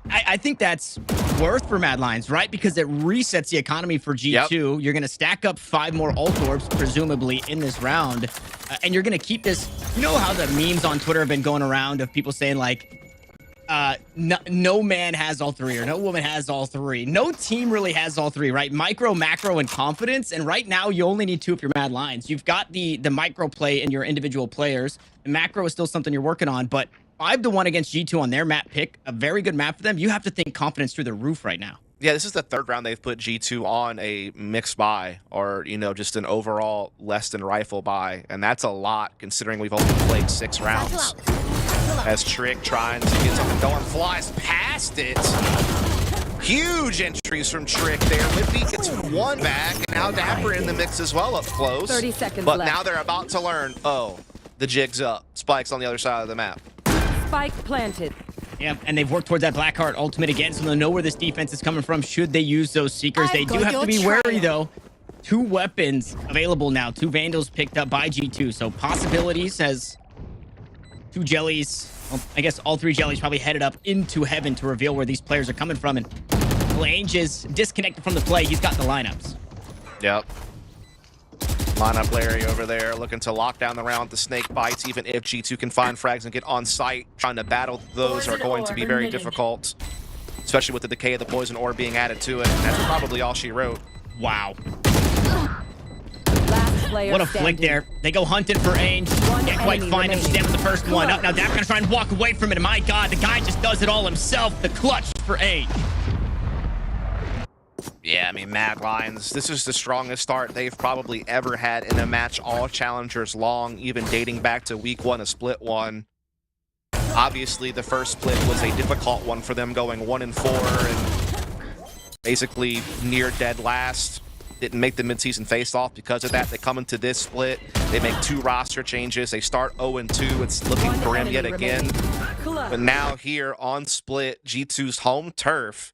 Speaker 2: I think that's worth for Mad Lions, right? Because it resets the economy for G2. Yep. You're going to stack up 5 more ult orbs, presumably, in this round. And you're going to keep this. You know how the memes on Twitter have been going around of people saying, like, no man has all 3 or no woman has all 3. No team really has all 3, right? Micro, macro, and confidence. And right now, you only need 2 if you're Mad Lions. You've got the micro play in your individual players. The macro is still something you're working on, but 5-1 against G2 on their map pick, a very good map for them. You have to think confidence through the roof right now.
Speaker 4: Yeah, this is the 3rd round they've put G2 on a mixed buy, or, just an overall less than rifle buy. And that's a lot, considering we've only played 6 rounds. As Trick trying to get something going, flies past it. Huge entries from Trick there. Whippy gets 1 back, and now Dapper in the mix as well up close.
Speaker 8: 30 seconds
Speaker 4: but
Speaker 8: left.
Speaker 4: Now they're about to learn, the jig's up. Spike's on the other side of the map.
Speaker 8: Spike planted.
Speaker 2: Yeah, and they've worked towards that Blackheart ultimate again, so they'll know where this defense is coming from should they use those Seekers. They do have to be wary, though. 2 weapons available now. 2 Vandals picked up by G2, so possibilities as 2 Jellies. Well, I guess all 3 Jellies probably headed up into Heaven to reveal where these players are coming from. And Ainge is disconnected from the play. He's got the lineups.
Speaker 4: Yep. Lineup Larry over there looking to lock down the round with the snake bites. Even if G2 can find frags and get on site, trying to battle those are going to be very difficult, especially with the decay of the poison ore being added to it. And that's probably all she wrote.
Speaker 2: Wow.
Speaker 8: Last player
Speaker 2: What a flick
Speaker 8: standing.
Speaker 2: there. They go hunting for Ainge.
Speaker 8: One
Speaker 2: Can't quite
Speaker 8: enemy
Speaker 2: find him.
Speaker 8: remaining.
Speaker 2: Stem with the first one.
Speaker 8: Clutch.
Speaker 2: Now Dapper gonna try and walk away from it. And my God, the guy just does it all himself. The clutch for Ainge.
Speaker 4: Yeah, I mean, Mad Lions, this is the strongest start they've probably ever had in a match all challengers long, even dating back to week 1 of Split 1. Obviously, the first split was a difficult one for them, going 1-4 and basically near dead last. Didn't make the mid-season face-off because of that. They come into this split, they make 2 roster changes. They start 0-2. It's looking grim yet again. But now here on Split, G2's home turf,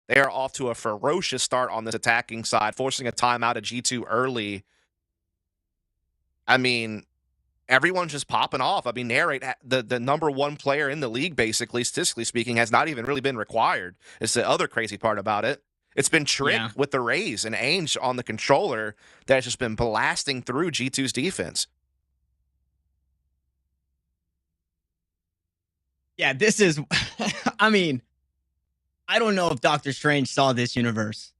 Speaker 4: they are off to a ferocious start on this attacking side, forcing a timeout at G2 early. I mean, everyone's just popping off. I mean, Narrate, the #1 player in the league, basically, statistically speaking, has not even really been required. It's the other crazy part about it. It's been Trick with the Raze and Ainge on the controller that has just been blasting through G2's defense.
Speaker 2: Yeah, this is, I mean, I don't know if Doctor Strange saw this universe.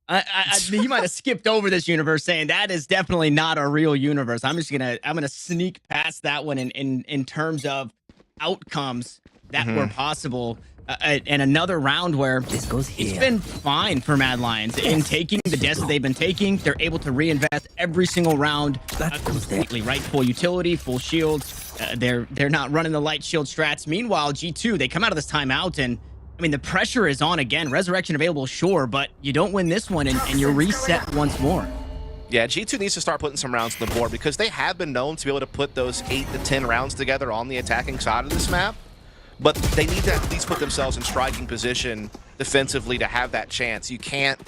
Speaker 2: He might have skipped over this universe, saying that is definitely not a real universe. I'm gonna sneak past that one in terms of outcomes that were possible. And another round where it's been fine for Mad Lions in taking the deaths that they've been taking. They're able to reinvest every single round completely, right? Full utility, full shields. They're not running the light shield strats. Meanwhile, G2, they come out of this timeout and I mean, the pressure is on again. Resurrection available, sure, but you don't win this one and you're reset once more.
Speaker 4: Yeah, G2 needs to start putting some rounds on the board because they have been known to be able to put those 8 to 10 rounds together on the attacking side of this map. But they need to at least put themselves in striking position defensively to have that chance. You can't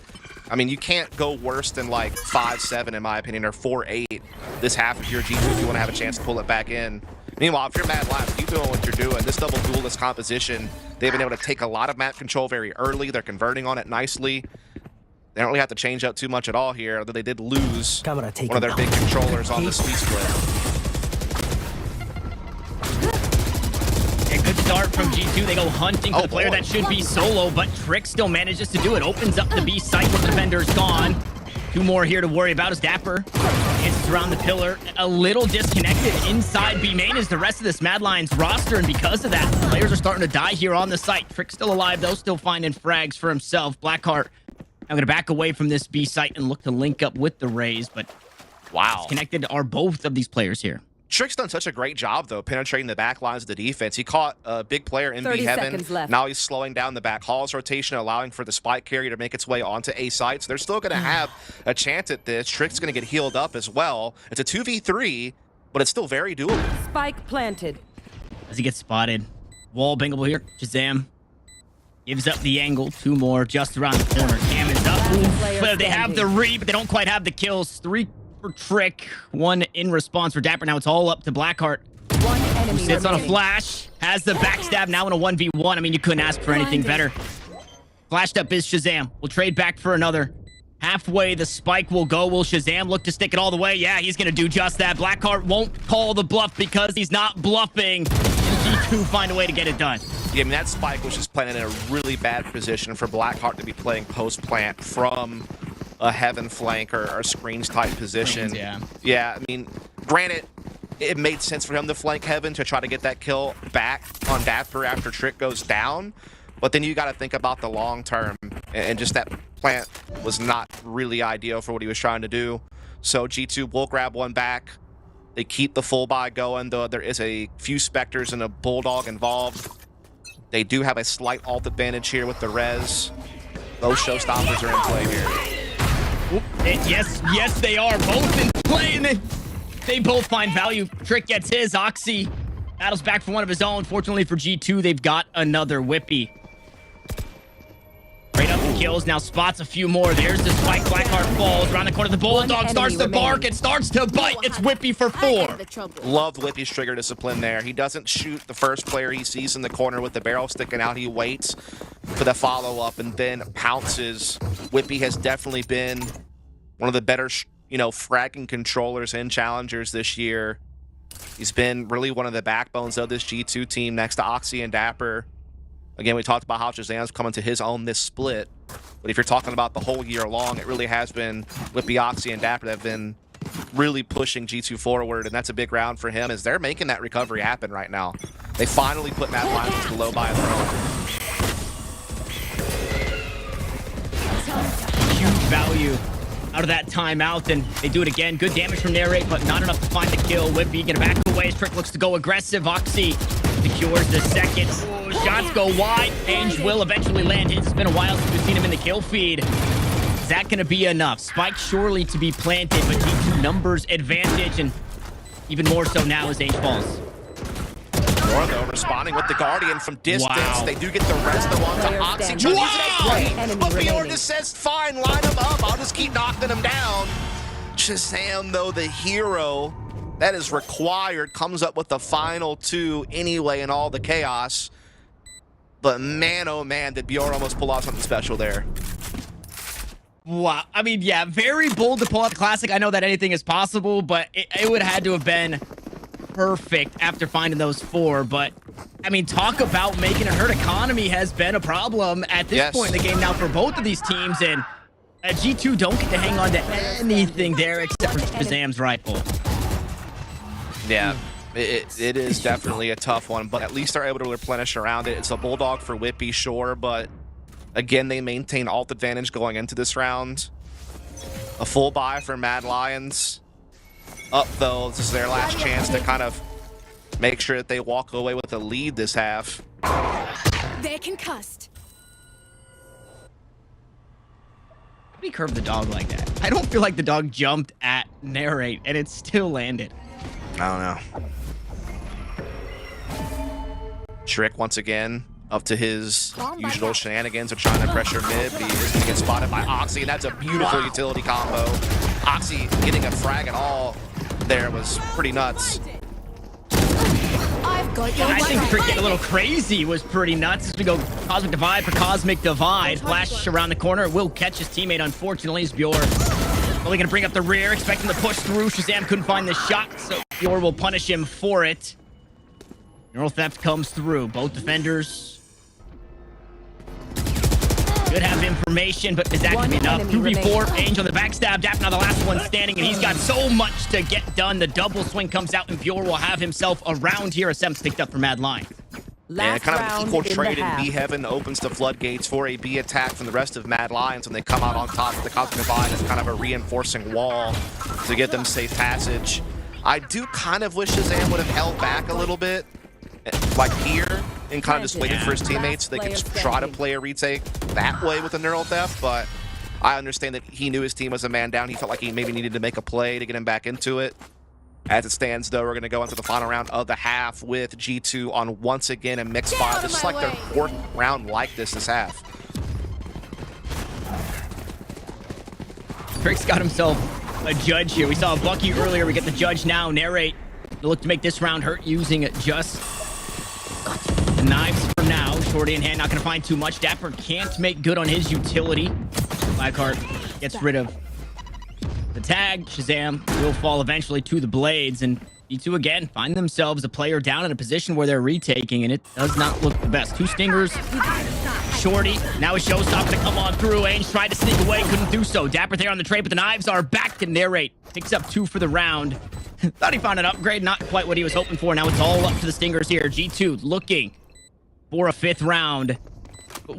Speaker 4: go worse than like 5-7 in my opinion, or 4-8 this half of your G2 if you want to have a chance to pull it back in. Meanwhile, if you're Mad Lions, keep doing what you're doing. This double duelist composition, they've been able to take a lot of map control very early. They're converting on it nicely. They don't really have to change out too much at all here, although they did lose one of their big controllers on the speed split.
Speaker 2: A good start from G2. They go hunting for the player that should be solo, but Trick still manages to do it. Opens up the B site when the defender's gone. 2 more here to worry about as Dapper hits around the pillar. A little disconnected inside B main is the rest of this Mad Lions roster, and because of that, players are starting to die here on the site. Trick still alive, though, still finding frags for himself. Blackheart, I'm going to back away from this B site and look to link up with the Rays, but wow, connected are both of these players here.
Speaker 4: Trick's done such a great job, though, penetrating the back lines of the defense. He caught a big player in B Heaven. Now he's slowing down the back halls rotation, allowing for the spike carrier to make its way onto A site. So they're still going to have a chance at this. Trick's going to get healed up as well. It's a 2v3, but it's still very doable.
Speaker 8: Spike planted.
Speaker 2: As he gets spotted. Wall bangable here. Shazam gives up the angle. 2 more just around the corner. Cam is up. But they have the re, but they don't quite have the kills. 3 for Trick, 1 in response for Dapper. Now it's all up to Blackheart.
Speaker 8: One enemy
Speaker 2: Who sits on a
Speaker 8: remaining.
Speaker 2: flash, has the backstab now in a 1v1. I mean, you couldn't ask for anything better. Flashed up is Shazam. We'll trade back for another. Halfway, the spike will go. Will Shazam look to stick it all the way? Yeah, he's going to do just that. Blackheart won't call the bluff because he's not bluffing. G2 find a way to get it done.
Speaker 4: Yeah, I mean, that spike was just planted in a really bad position for Blackheart to be playing post-plant from a heaven flank or a screens type position. Yeah, I mean, granted, it made sense for him to flank heaven to try to get that kill back on Dapper after Trick goes down, but then you got to think about the long term, and just that plant was not really ideal for what he was trying to do. So G2 will grab one back. They keep the full buy going, though there is a few Spectres and a Bulldog involved. They do have a slight alt advantage here with the res. Those showstoppers are in play here.
Speaker 2: Yes, they are both in play, and they both find value. Trick gets his. Oxy battles back for one of his own. Fortunately for G2, they've got another Whippy. Right up the kills. Now spots a few more. There's the spike. Blackheart falls around the corner. The Bulldog starts to bark. It starts to bite. It's Whippy for 4.
Speaker 4: Loved Whippy's trigger discipline there. He doesn't shoot the first player he sees in the corner with the barrel sticking out. He waits for the follow-up and then pounces. Whippy has definitely been one of the better, fragging controllers and challengers this year. He's been really one of the backbones of this G2 team next to Oxy and Dapper. Again, we talked about how Shazam's coming to his own this split. But if you're talking about the whole year long, it really has been Whippy, Oxy, and Dapper that have been really pushing G2 forward, and that's a big round for him as they're making that recovery happen right now. They finally put Mad Lions into the low buy throw.
Speaker 2: Huge value out of that timeout, and they do it again. Good damage from Narrate, but not enough to find the kill. Whippy gonna back away. Trick looks to go aggressive. Oxy secures the second. Ooh, shots go wide. Ainge will eventually land his. It's been a while since we've seen him in the kill feed. Is that going to be enough? Spike surely to be planted, but G2 numbers advantage, and even more so now as Ainge falls.
Speaker 4: Nora, though, responding with the Guardian from distance.
Speaker 2: Wow.
Speaker 4: They do get the rest of the one to Oxy. Trying to use it as bait, but Bjorn just says, fine, line him up. I'll just keep knocking him down. Shazam, though, the hero that is required, comes up with the final 2 anyway in all the chaos. But man, oh man, did Bjorn almost pull off something special there.
Speaker 2: Wow. I mean, yeah, very bold to pull out the classic. I know that anything is possible, but it would have had to have been perfect after finding those 4. But, I mean, talk about making a hurt. Economy has been a problem at this point in the game now for both of these teams. And G2 don't get to hang on to anything there except for Shazam's rifle.
Speaker 4: Yeah, it is definitely a tough one, but at least they're able to replenish around it. It's a Bulldog for Whippy, sure, but again, they maintain alt advantage going into this round. A full buy for Mad Lions. Up, though, this is their last chance to kind of make sure that they walk away with a lead this half.
Speaker 9: They're concussed.
Speaker 2: How do you curve the dog like that? I don't feel like the dog jumped at Narrate, and it still landed.
Speaker 4: I don't know. Trick once again up to his usual shenanigans of trying to pressure mid, but he is going to get spotted by Oxy, and that's a beautiful utility combo. Oxy getting a frag and all there was pretty nuts.
Speaker 9: I've got your
Speaker 2: I think Trick getting a little crazy was pretty nuts. As we go Cosmic Divide for Cosmic Divide. Flash around the corner. Will catch his teammate, unfortunately, as Bjorn only going to bring up the rear, expecting to push through. Shazam couldn't find the shot, so Bjorn will punish him for it. Neural Theft comes through. Both defenders should have information, but is that going to be enough? 2v4, Ainge on the backstab, Dap now the last one standing, and he's got so much to get done. The double swing comes out, and Bjorn will have himself around here. Attempts picked up for Mad Lion.
Speaker 4: And kind of an equal trade in B Heaven opens the floodgates for a B attack from the rest of Mad Lions when they come out on top of the Cosmic Divide as kind of a reinforcing wall to get them safe passage. I do kind of wish Shazam would have held back a little bit, like here, and kind of just waited for his teammates so they could just try to play a retake that way with the Neural Theft, but I understand that he knew his team was a man down. He felt like he maybe needed to make a play to get him back into it. As it stands, though, we're going to go into the final round of the half with G2 on once again a mixed spot. This is like their 4th round like this half.
Speaker 2: Trick's got himself a judge here. We saw a Bucky earlier. We get the judge now. Narrate to look to make this round hurt using just the knives for now. Shorty in hand, not going to find too much. Dapper can't make good on his utility. Blackheart gets rid of the tag. Shazam will fall eventually to the blades, and G2 again find themselves a player down in a position where they're retaking, and it does not look the best. 2 stingers. Shorty, now a showstopper to come on through. Ainge tried to sneak away, couldn't do so. Dapper there on the trade, but the knives are back to Narrate. Picks up 2 for the round. Thought he found an upgrade, not quite what he was hoping for. Now it's all up to the stingers here. G2 looking for a 5th round,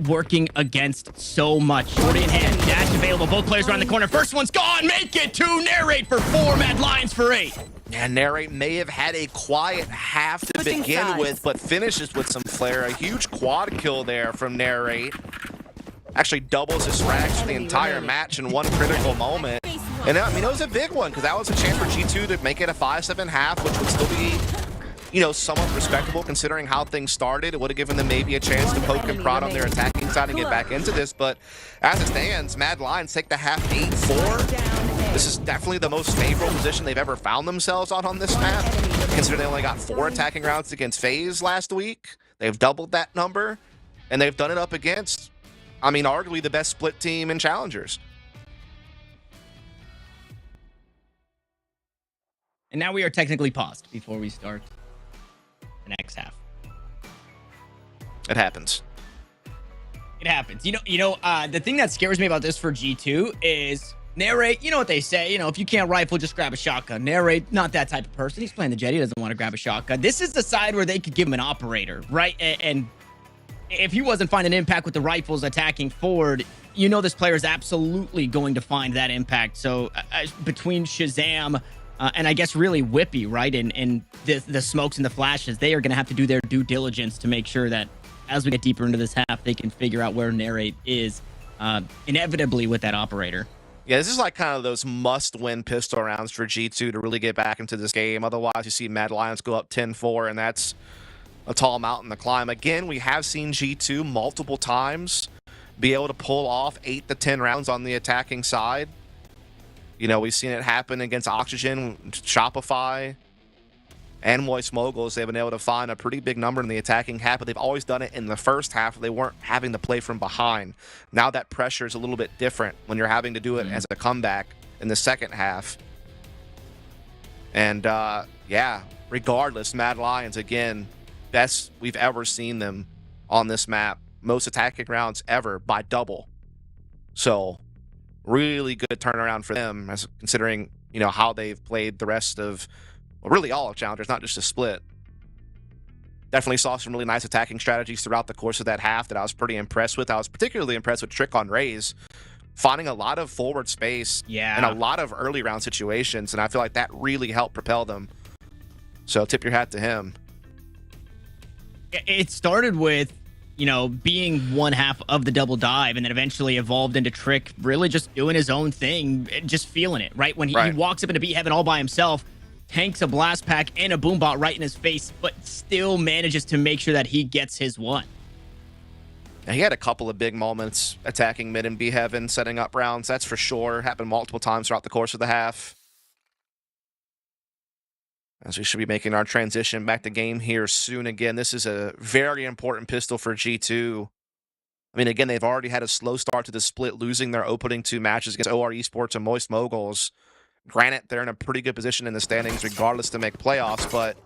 Speaker 2: working against so much. Shorty in hand, dash available. Both players around the corner. First one's gone. Make it to Narrate for 4. Mad Lions for 8.
Speaker 4: And Narrate may have had a quiet half to begin with, but finishes with some flair. A huge quad kill there from Narrate. Actually doubles his frags for the entire match in one critical moment. And I mean, it was a big one because that was a chance for G2 to make it a 5-7 half, which would still be, you know, somewhat respectable considering how things started. It would have given them maybe a chance to poke and prod on their attacking side and get back into this. But as it stands, Mad Lions take the half 8-4. This is definitely the most favorable position they've ever found themselves on this map, considering they only got 4 attacking rounds against FaZe last week. They've doubled that number, and they've done it up against, I mean, arguably the best split team in Challengers.
Speaker 2: And now we are technically paused before we start the next half.
Speaker 4: It happens.
Speaker 2: It happens. The thing that scares me about this for G2 is Narrate, you know what they say, if you can't rifle, just grab a shotgun. Narrate, not that type of person. He's playing the Jet. He doesn't want to grab a shotgun. This is the side where they could give him an operator, right? And if he wasn't finding impact with the rifles attacking forward, this player is absolutely going to find that impact. So between Shazam and I guess really Whippy, right? And the smokes and the flashes, they are going to have to do their due diligence to make sure that as we get deeper into this half, they can figure out where Narrate is inevitably with that operator.
Speaker 4: Yeah, this is like kind of those must-win pistol rounds for G2 to really get back into this game. Otherwise, you see Mad Lions go up 10-4, and that's a tall mountain to climb. Again, we have seen G2 multiple times be able to pull off 8 to 10 rounds on the attacking side. We've seen it happen against Oxygen, Shopify, and Moist Moguls. They've been able to find a pretty big number in the attacking half, but they've always done it in the first half. They weren't having to play from behind. Now that pressure is a little bit different when you're having to do it as a comeback in the second half. And, yeah, regardless, Mad Lions, again, best we've ever seen them on this map. Most attacking rounds ever by double. So, really good turnaround for them, as considering, how they've played the rest of, well, really all of Challengers, not just a split. Definitely saw some really nice attacking strategies throughout the course of that half that I was pretty impressed with. I was particularly impressed with Trick on Raze, finding a lot of forward space and a lot of early round situations, and I feel like that really helped propel them. So tip your hat to him.
Speaker 2: It started with, being one half of the double dive and then eventually evolved into Trick really just doing his own thing, just feeling it, right? When he walks up into beat heaven all by himself, tanks a blast pack and a boombot right in his face, but still manages to make sure that he gets his one.
Speaker 4: And he had a couple of big moments attacking mid and B heaven, setting up rounds, that's for sure. Happened multiple times throughout the course of the half. As we should be making our transition back to game here soon again. This is a very important pistol for G2. I mean, again, they've already had a slow start to the split, losing their opening 2 matches against OR Esports and Moist Moguls. Granted, they're in a pretty good position in the standings regardless to make playoffs, but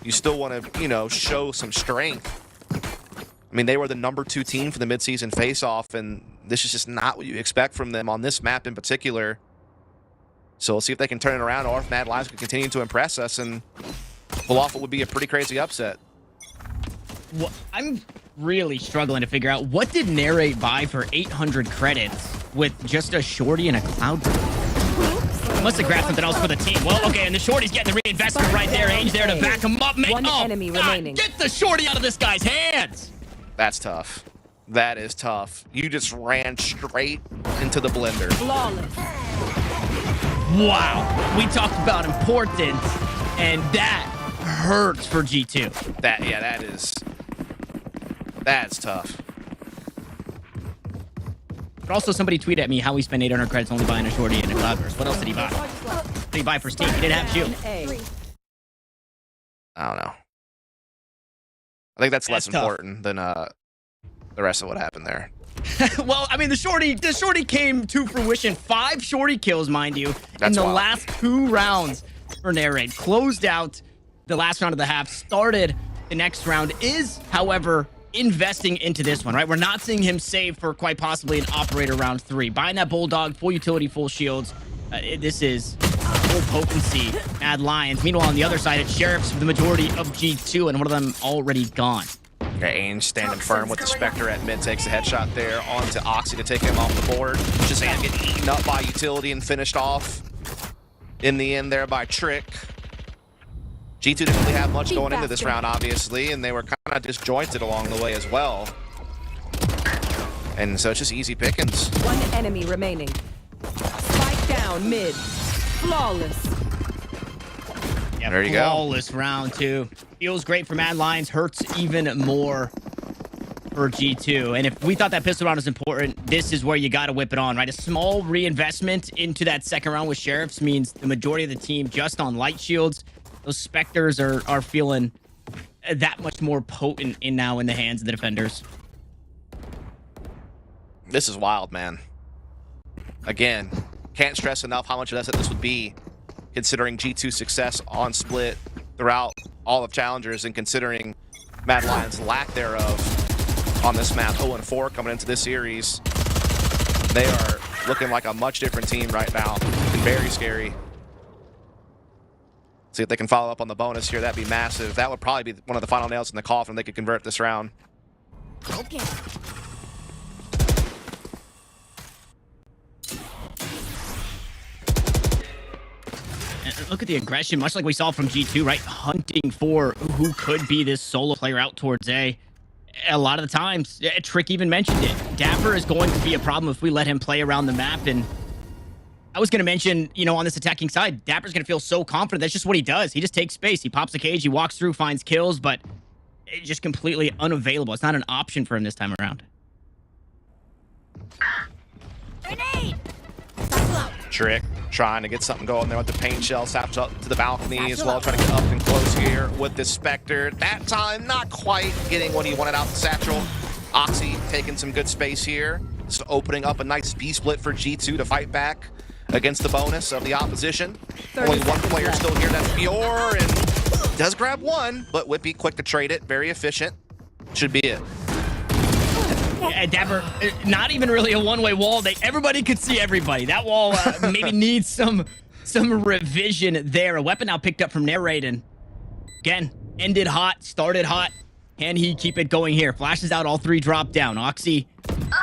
Speaker 4: you still want to, show some strength. I mean, they were the number 2 team for the mid-season face-off, and this is just not what you expect from them on this map in particular. So we'll see if they can turn it around, or if Mad Lions can continue to impress us and pull off what would be a pretty crazy upset.
Speaker 2: Well, I'm really struggling to figure out, what did Narrate buy for 800 credits with just a shorty and a cloud? Must have grabbed something else for the team. Well, okay, and the shorty's getting the reinvestment right there. Ainge there to back him up.
Speaker 8: One enemy remaining.
Speaker 2: Get the shorty out of this guy's hands.
Speaker 4: That's tough. That is tough. You just ran straight into the blender.
Speaker 8: Flawless.
Speaker 2: Wow. We talked about importance, and that hurts for G2.
Speaker 4: That's tough.
Speaker 2: But also, somebody tweeted at me how he spent 800 credits only buying a shorty and a cloudburst. What else did he buy? What did he buy for Steam? He didn't have shield.
Speaker 4: I don't know. I think that's less important than the rest of what happened there.
Speaker 2: Well, I mean, the shorty came to fruition. 5 shorty kills, mind you, in the last 2 rounds for Narrate. Closed out the last round of the half, started the next round, is, however, investing into this one, right? We're not seeing him save for quite possibly an operator round 3. Buying that Bulldog, full utility, full shields. This is full potency. Mad Lions. Meanwhile, on the other side, it's Sheriffs for the majority of G2, and one of them already gone.
Speaker 4: Okay, Ainge standing firm with the Spectre at mid, takes a headshot there onto Oxy to take him off the board. Shazam getting eaten up by utility and finished off in the end there by Trick. G2 didn't really have much going into this round, obviously, and they were kind of disjointed along the way as well. And so it's just easy pickings.
Speaker 8: One enemy remaining. Spike down mid. Flawless.
Speaker 2: Yeah,
Speaker 4: there you go.
Speaker 2: Flawless round 2. Feels great for Mad Lions, hurts even more for G2. And if we thought that pistol round was important, this is where you got to whip it on, right? A small reinvestment into that second round with Sheriffs means the majority of the team just on light shields. Those Spectres are feeling that much more potent now in the hands of the defenders.
Speaker 4: This is wild, man. Again, can't stress enough how much of this would be, considering G2's success on split throughout all of Challengers, and considering Mad Lions' lack thereof on this map. 0-4 coming into this series. They are looking like a much different team right now. And very scary. See if they can follow up on the bonus here. That'd be massive. That would probably be one of the final nails in the coffin if they could convert this round.
Speaker 9: Okay.
Speaker 2: And look at the aggression, much like we saw from G2, right? Hunting for who could be this solo player out towards A. A lot of the times, Trick even mentioned it. Dapper is going to be a problem if we let him play around the map. And I was going to mention, you know, on this attacking side, Dapper's going to feel so confident. That's just what he does. He just takes space. He pops a cage. He walks through, finds kills, but it's just completely unavailable. It's not an option for him this time around.
Speaker 9: Grenade!
Speaker 4: Trick trying to get something going there with the paint shell. Saps up to the balcony as well, trying to get up and close here with the Spectre. That time, not quite getting what he wanted out the Satchel. Oxy taking some good space here. So opening up a nice B-split for G2 to fight back against the bonus of the opposition. Only one player still here, that's Bior, and does grab one, but Whippy quick to trade it. Very efficient. Should be it.
Speaker 2: Yeah, Dapper, not even really a one-way wall. Everybody could see everybody. That wall maybe needs some revision there. A weapon now picked up from Narrated. Again, ended hot, started hot. Can he keep it going here? Flashes out, all three drop down. Oxy,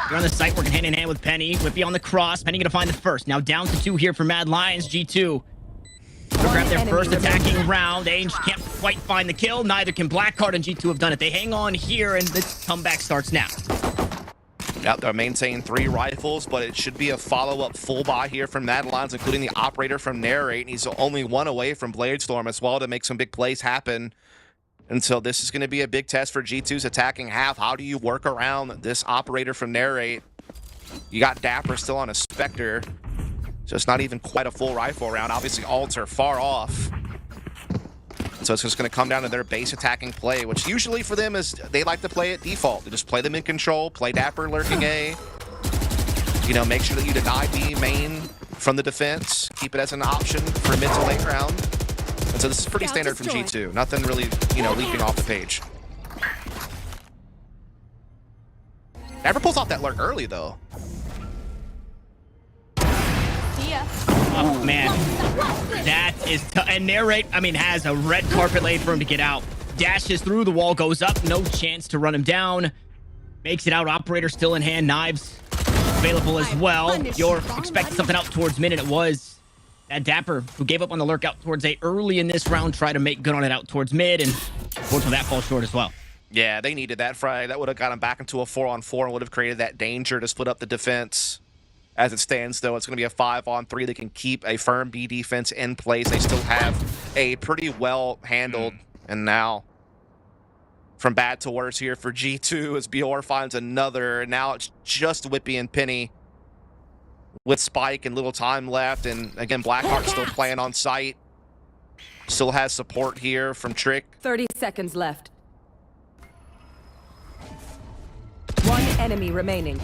Speaker 2: you're on the site working hand in hand with Penny. Whippy on the cross. Penny gonna find the first. Now down to 2 here for Mad Lions. G2 gonna grab their first attacking round. Ainge can't quite find the kill. Neither can Blackheart and G2 have done it. They hang on here, and the comeback starts now.
Speaker 4: Out there maintaining 3 rifles, but it should be a follow-up full buy here from Mad Lions, including the operator from Narrate. And he's only 1 away from Bladestorm as well to make some big plays happen. And so this is going to be a big test for G2's attacking half. How do you work around this operator from Narrate? You got Dapper still on a Spectre, so it's not even quite a full rifle round. Obviously, ults are far off. So it's just going to come down to their base attacking play, which usually for them is they like to play at default. They just play them in control, play Dapper lurking A. You know, make sure that you deny B main from the defense. Keep it as an option for mid to late round. And so this is pretty standard from G2. Nothing really, you know, leaping off the page. Dapper pulls off that lurk early, though.
Speaker 2: Oh, man. That is and Narrate, I mean, has a red carpet laid for him to get out. Dashes through, the wall goes up. No chance to run him down. Makes it out. Operator still in hand. Knives available as well. You're expecting something out towards mid, and it was that Dapper who gave up on the lurk out towards A early in this round. Tried to make good on it out towards mid, and unfortunately that falls short as well.
Speaker 4: Yeah, they needed that Friday. That would have got him back into a 4-on-4 and would have created that danger to split up the defense. As it stands, though, it's going to be a 5-on-3. They can keep a firm B defense in place. They still have a pretty well handled, and now from bad to worse here for G2 as Bior finds another. And now it's just Whippy and Penny with Spike and little time left. And again, Blackheart still playing on site. Still has support here from Trick.
Speaker 8: 30 seconds left. 1 enemy remaining.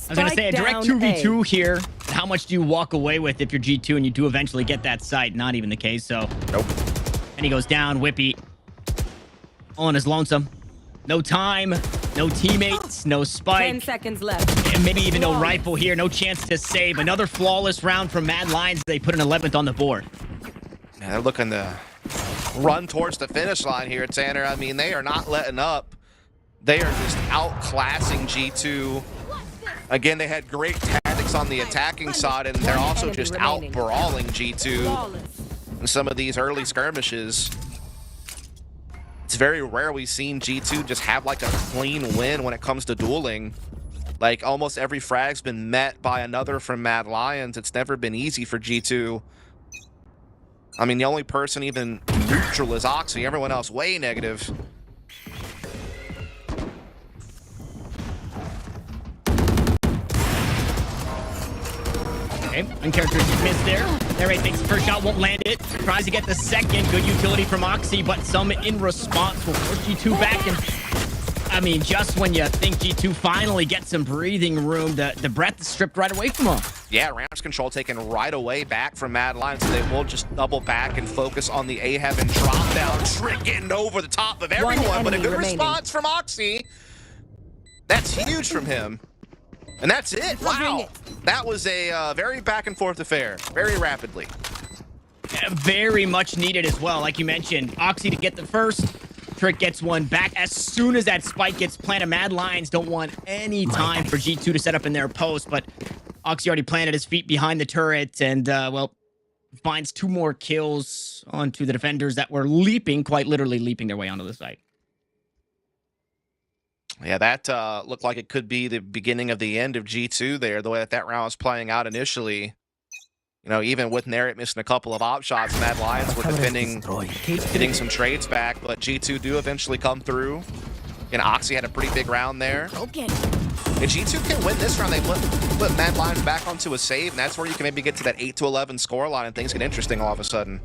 Speaker 2: I was going to say, a direct 2v2 here. How much do you walk away with if you're G2 and you do eventually get that site? Not even the case, so.
Speaker 4: Nope.
Speaker 2: And he goes down. Whippy all on his lonesome. No time, no teammates, no Spike.
Speaker 8: 10 seconds left.
Speaker 2: And maybe even no rifle here. No chance to save. Another flawless round from Mad Lions. They put an 11th on the board.
Speaker 4: Yeah, they're looking to run towards the finish line here, Tanner. I mean, they are not letting up. They are just outclassing G2. Again, they had great tactics on the attacking side, and they're also just out-brawling G2 in some of these early skirmishes. It's very rare we've seen G2 just have like a clean win when it comes to dueling. Like, almost every frag's been met by another from Mad Lions. It's never been easy for G2. I mean, the only person even neutral is Oxy. Everyone else way negative.
Speaker 2: Okay, uncharacteristic miss there. Narrate takes the first shot, won't land it. Tries to get the second. Good utility from Oxy, but some in response will push G2 back. And I mean, just when you think G2 finally gets some breathing room, the breath is stripped right away from them.
Speaker 4: Yeah, ramps control taken right away back from Mad Lions, so they will just double back and focus on the A heaven drop down. Trick getting over the top of everyone, but a good response from Oxy. That's huge from him. And that's it.
Speaker 9: Covering
Speaker 4: Wow.
Speaker 9: it.
Speaker 4: That was a very back and forth affair, very rapidly.
Speaker 2: Very much needed as well. Like you mentioned, Oxy to get the first. Trick gets one back as soon as that spike gets planted. Mad Lions don't want any time for G2 to set up in their post, but Oxy already planted his feet behind the turret and, well, finds 2 more kills onto the defenders that were leaping, quite literally leaping their way onto the site.
Speaker 4: Yeah, that looked like it could be the beginning of the end of G2 there, the way that round was playing out initially. You know, even with Narrate missing a couple of op shots, Mad Lions were defending, getting some trades back, but G2 do eventually come through. And Oxy had a pretty big round there.
Speaker 9: Okay.
Speaker 4: If G2 can win this round, they put Mad Lions back onto a save, and that's where you can maybe get to that 8-11 scoreline and things get interesting all of a sudden.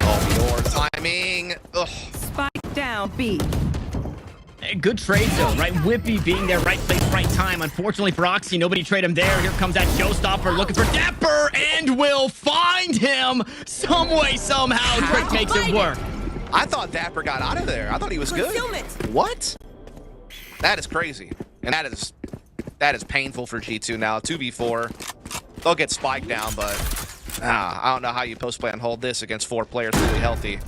Speaker 4: Oh, your timing. Ugh.
Speaker 8: Spike down B.
Speaker 2: Good trade though, right? Whippy being there, right place, right time. Unfortunately for Oxy, nobody trade him there. Here comes that showstopper looking for Dapper and will find him some way, somehow. Trick makes it work.
Speaker 4: I thought Dapper got out of there. I thought he was good. What? That is crazy. And that is painful for G2 now. 2v4. They'll get spiked down, but I don't know how you post-play and hold this against 4 players really healthy.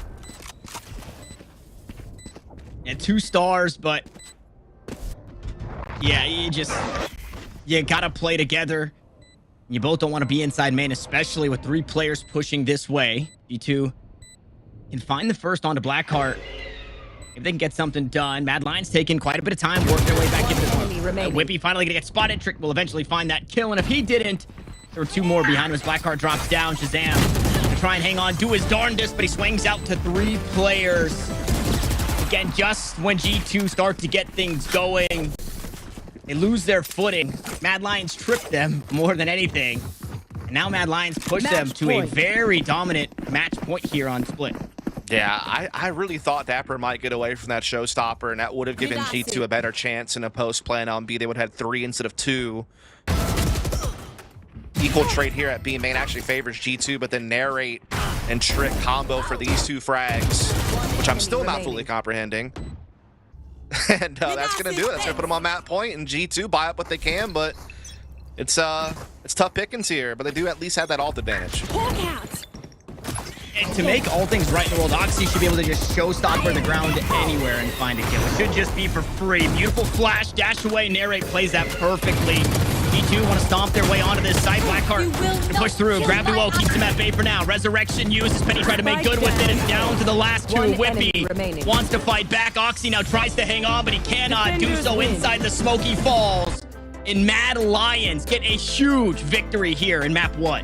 Speaker 2: And 2 stars, but yeah, you gotta play together. You both don't want to be inside main, especially with 3 players pushing this way. G2 can find the first onto Blackheart. If they can get something done. Mad Lions taking quite a bit of time, work their way back into the Whippy finally gonna get spotted. Trick will eventually find that kill, and if he didn't, there were 2 more behind him as Blackheart drops down. Shazam to try and hang on, do his darndest, but he swings out to 3 players. Again, just when G2 start to get things going, they lose their footing. Mad Lions trip them more than anything. And now Mad Lions push them to a very dominant match point here on Split.
Speaker 4: Yeah, I really thought Dapper might get away from that showstopper, and that would have given G2 a better chance in a post-play. On B, they would have had 3 instead of 2. Equal trade here at B main actually favors G2, but then Narrate and Trick combo for these 2 frags, which I'm still not fully comprehending. And that's going to do it. That's going to put them on map point, and G2 buy up what they can, but it's tough pickings here, but they do at least have that ult advantage.
Speaker 2: And to make all things right in the world, Oxy should be able to just showstopper the ground anywhere and find a kill. It should just be for free. Beautiful flash, dash away, Narrate plays that perfectly. G2 want to stomp their way onto this side. Blackheart to push through. Gravity Well keeps him at bay for now. Resurrection uses Penny, try to make good with it, and down to the last 2. Whippy wants to fight back. Oxy now tries to hang on, but he cannot do so inside the Smoky Falls. And Mad Lions get a huge victory here in map 1.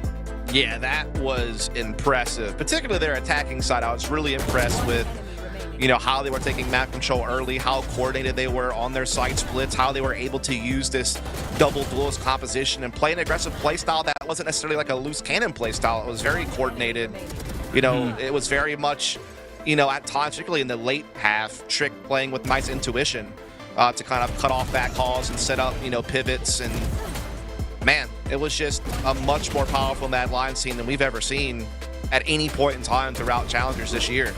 Speaker 4: Yeah, that was impressive. Particularly their attacking side. I was really impressed with, you know, how they were taking map control early, how coordinated they were on their side splits, how they were able to use this double duelist composition and play an aggressive playstyle that wasn't necessarily like a loose cannon playstyle. It was very coordinated. You know, it was very much, you know, at times, particularly in the late half, Trick playing with nice intuition to kind of cut off back calls and set up, you know, pivots. And man, it was just a much more powerful Mad Lions team than we've ever seen at any point in time throughout Challengers this year.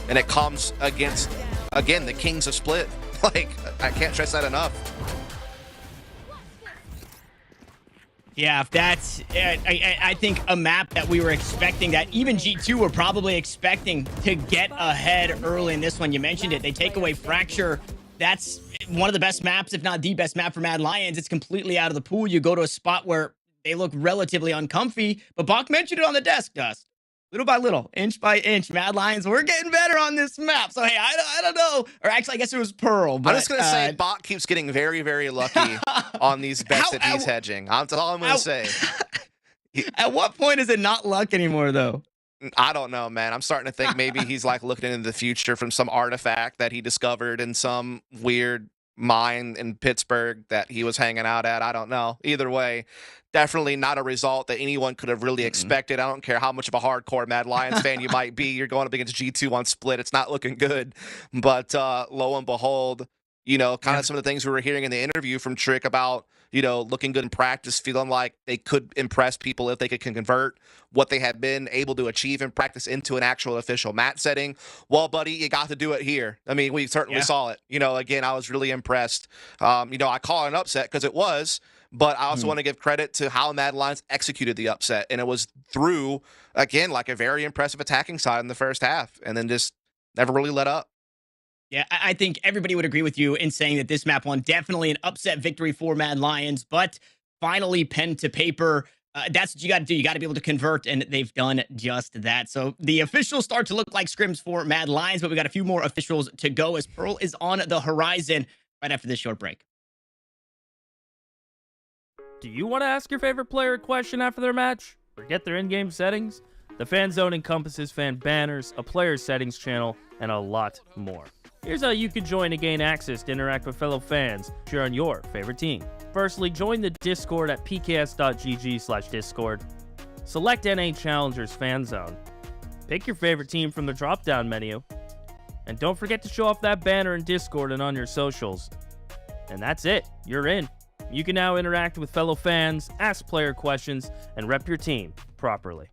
Speaker 4: And it comes against, again, the kings of Split. Like, I can't stress that enough.
Speaker 2: Yeah, if that's, I think a map that we were expecting, that even G2 were probably expecting to get ahead early in this one. You mentioned it. They take away Fracture. That's one of the best maps, if not the best map for Mad Lions. It's completely out of the pool. You go to a spot where they look relatively uncomfy, but Bach mentioned it on the desk, Dust. Little by little, inch by inch, Mad Lions, we're getting better on this map. So, hey, I don't know. Or actually, I guess it was Pearl. But,
Speaker 4: I'm just going to say Bot keeps getting very, very lucky on these bets that he's hedging. That's all I'm going to say.
Speaker 2: At what point is it not luck anymore, though?
Speaker 4: I don't know, man. I'm starting to think maybe he's like looking into the future from some artifact that he discovered in some weird mine in Pittsburgh that he was hanging out at. I don't know. Either way, definitely not a result that anyone could have really expected. I don't care how much of a hardcore Mad Lions fan you might be. You're going up against G2 on Split. It's not looking good. But lo and behold, you know, kind of some of the things we were hearing in the interview from Trick about, looking good in practice, feeling like they could impress people if they can convert what they have been able to achieve in practice into an actual official match setting. Well, buddy, you got to do it here. I mean, we certainly saw it. Again, I was really impressed. I call it an upset because it was, but I also want to give credit to how Mad Lions executed the upset. And it was through, again, like a very impressive attacking side in the first half, and then just never really let up.
Speaker 2: Yeah, I think everybody would agree with you in saying that this map won definitely an upset victory for Mad Lions, but finally pen to paper. That's what you got to do. You got to be able to convert, and they've done just that. So the officials start to look like scrims for Mad Lions, but we got a few more officials to go as Pearl is on the horizon right after this short break.
Speaker 10: Do you want to ask your favorite player a question after their match? Or get their in-game settings? The Fan Zone encompasses fan banners, a player settings channel, and a lot more. Here's how you can join to gain access to interact with fellow fans, cheer on your favorite team. Firstly, join the Discord at pks.gg/discord. Select NA Challengers Fan Zone. Pick your favorite team from the drop-down menu. And don't forget to show off that banner in Discord and on your socials. And that's it. You're in. You can now interact with fellow fans, ask player questions, and rep your team properly.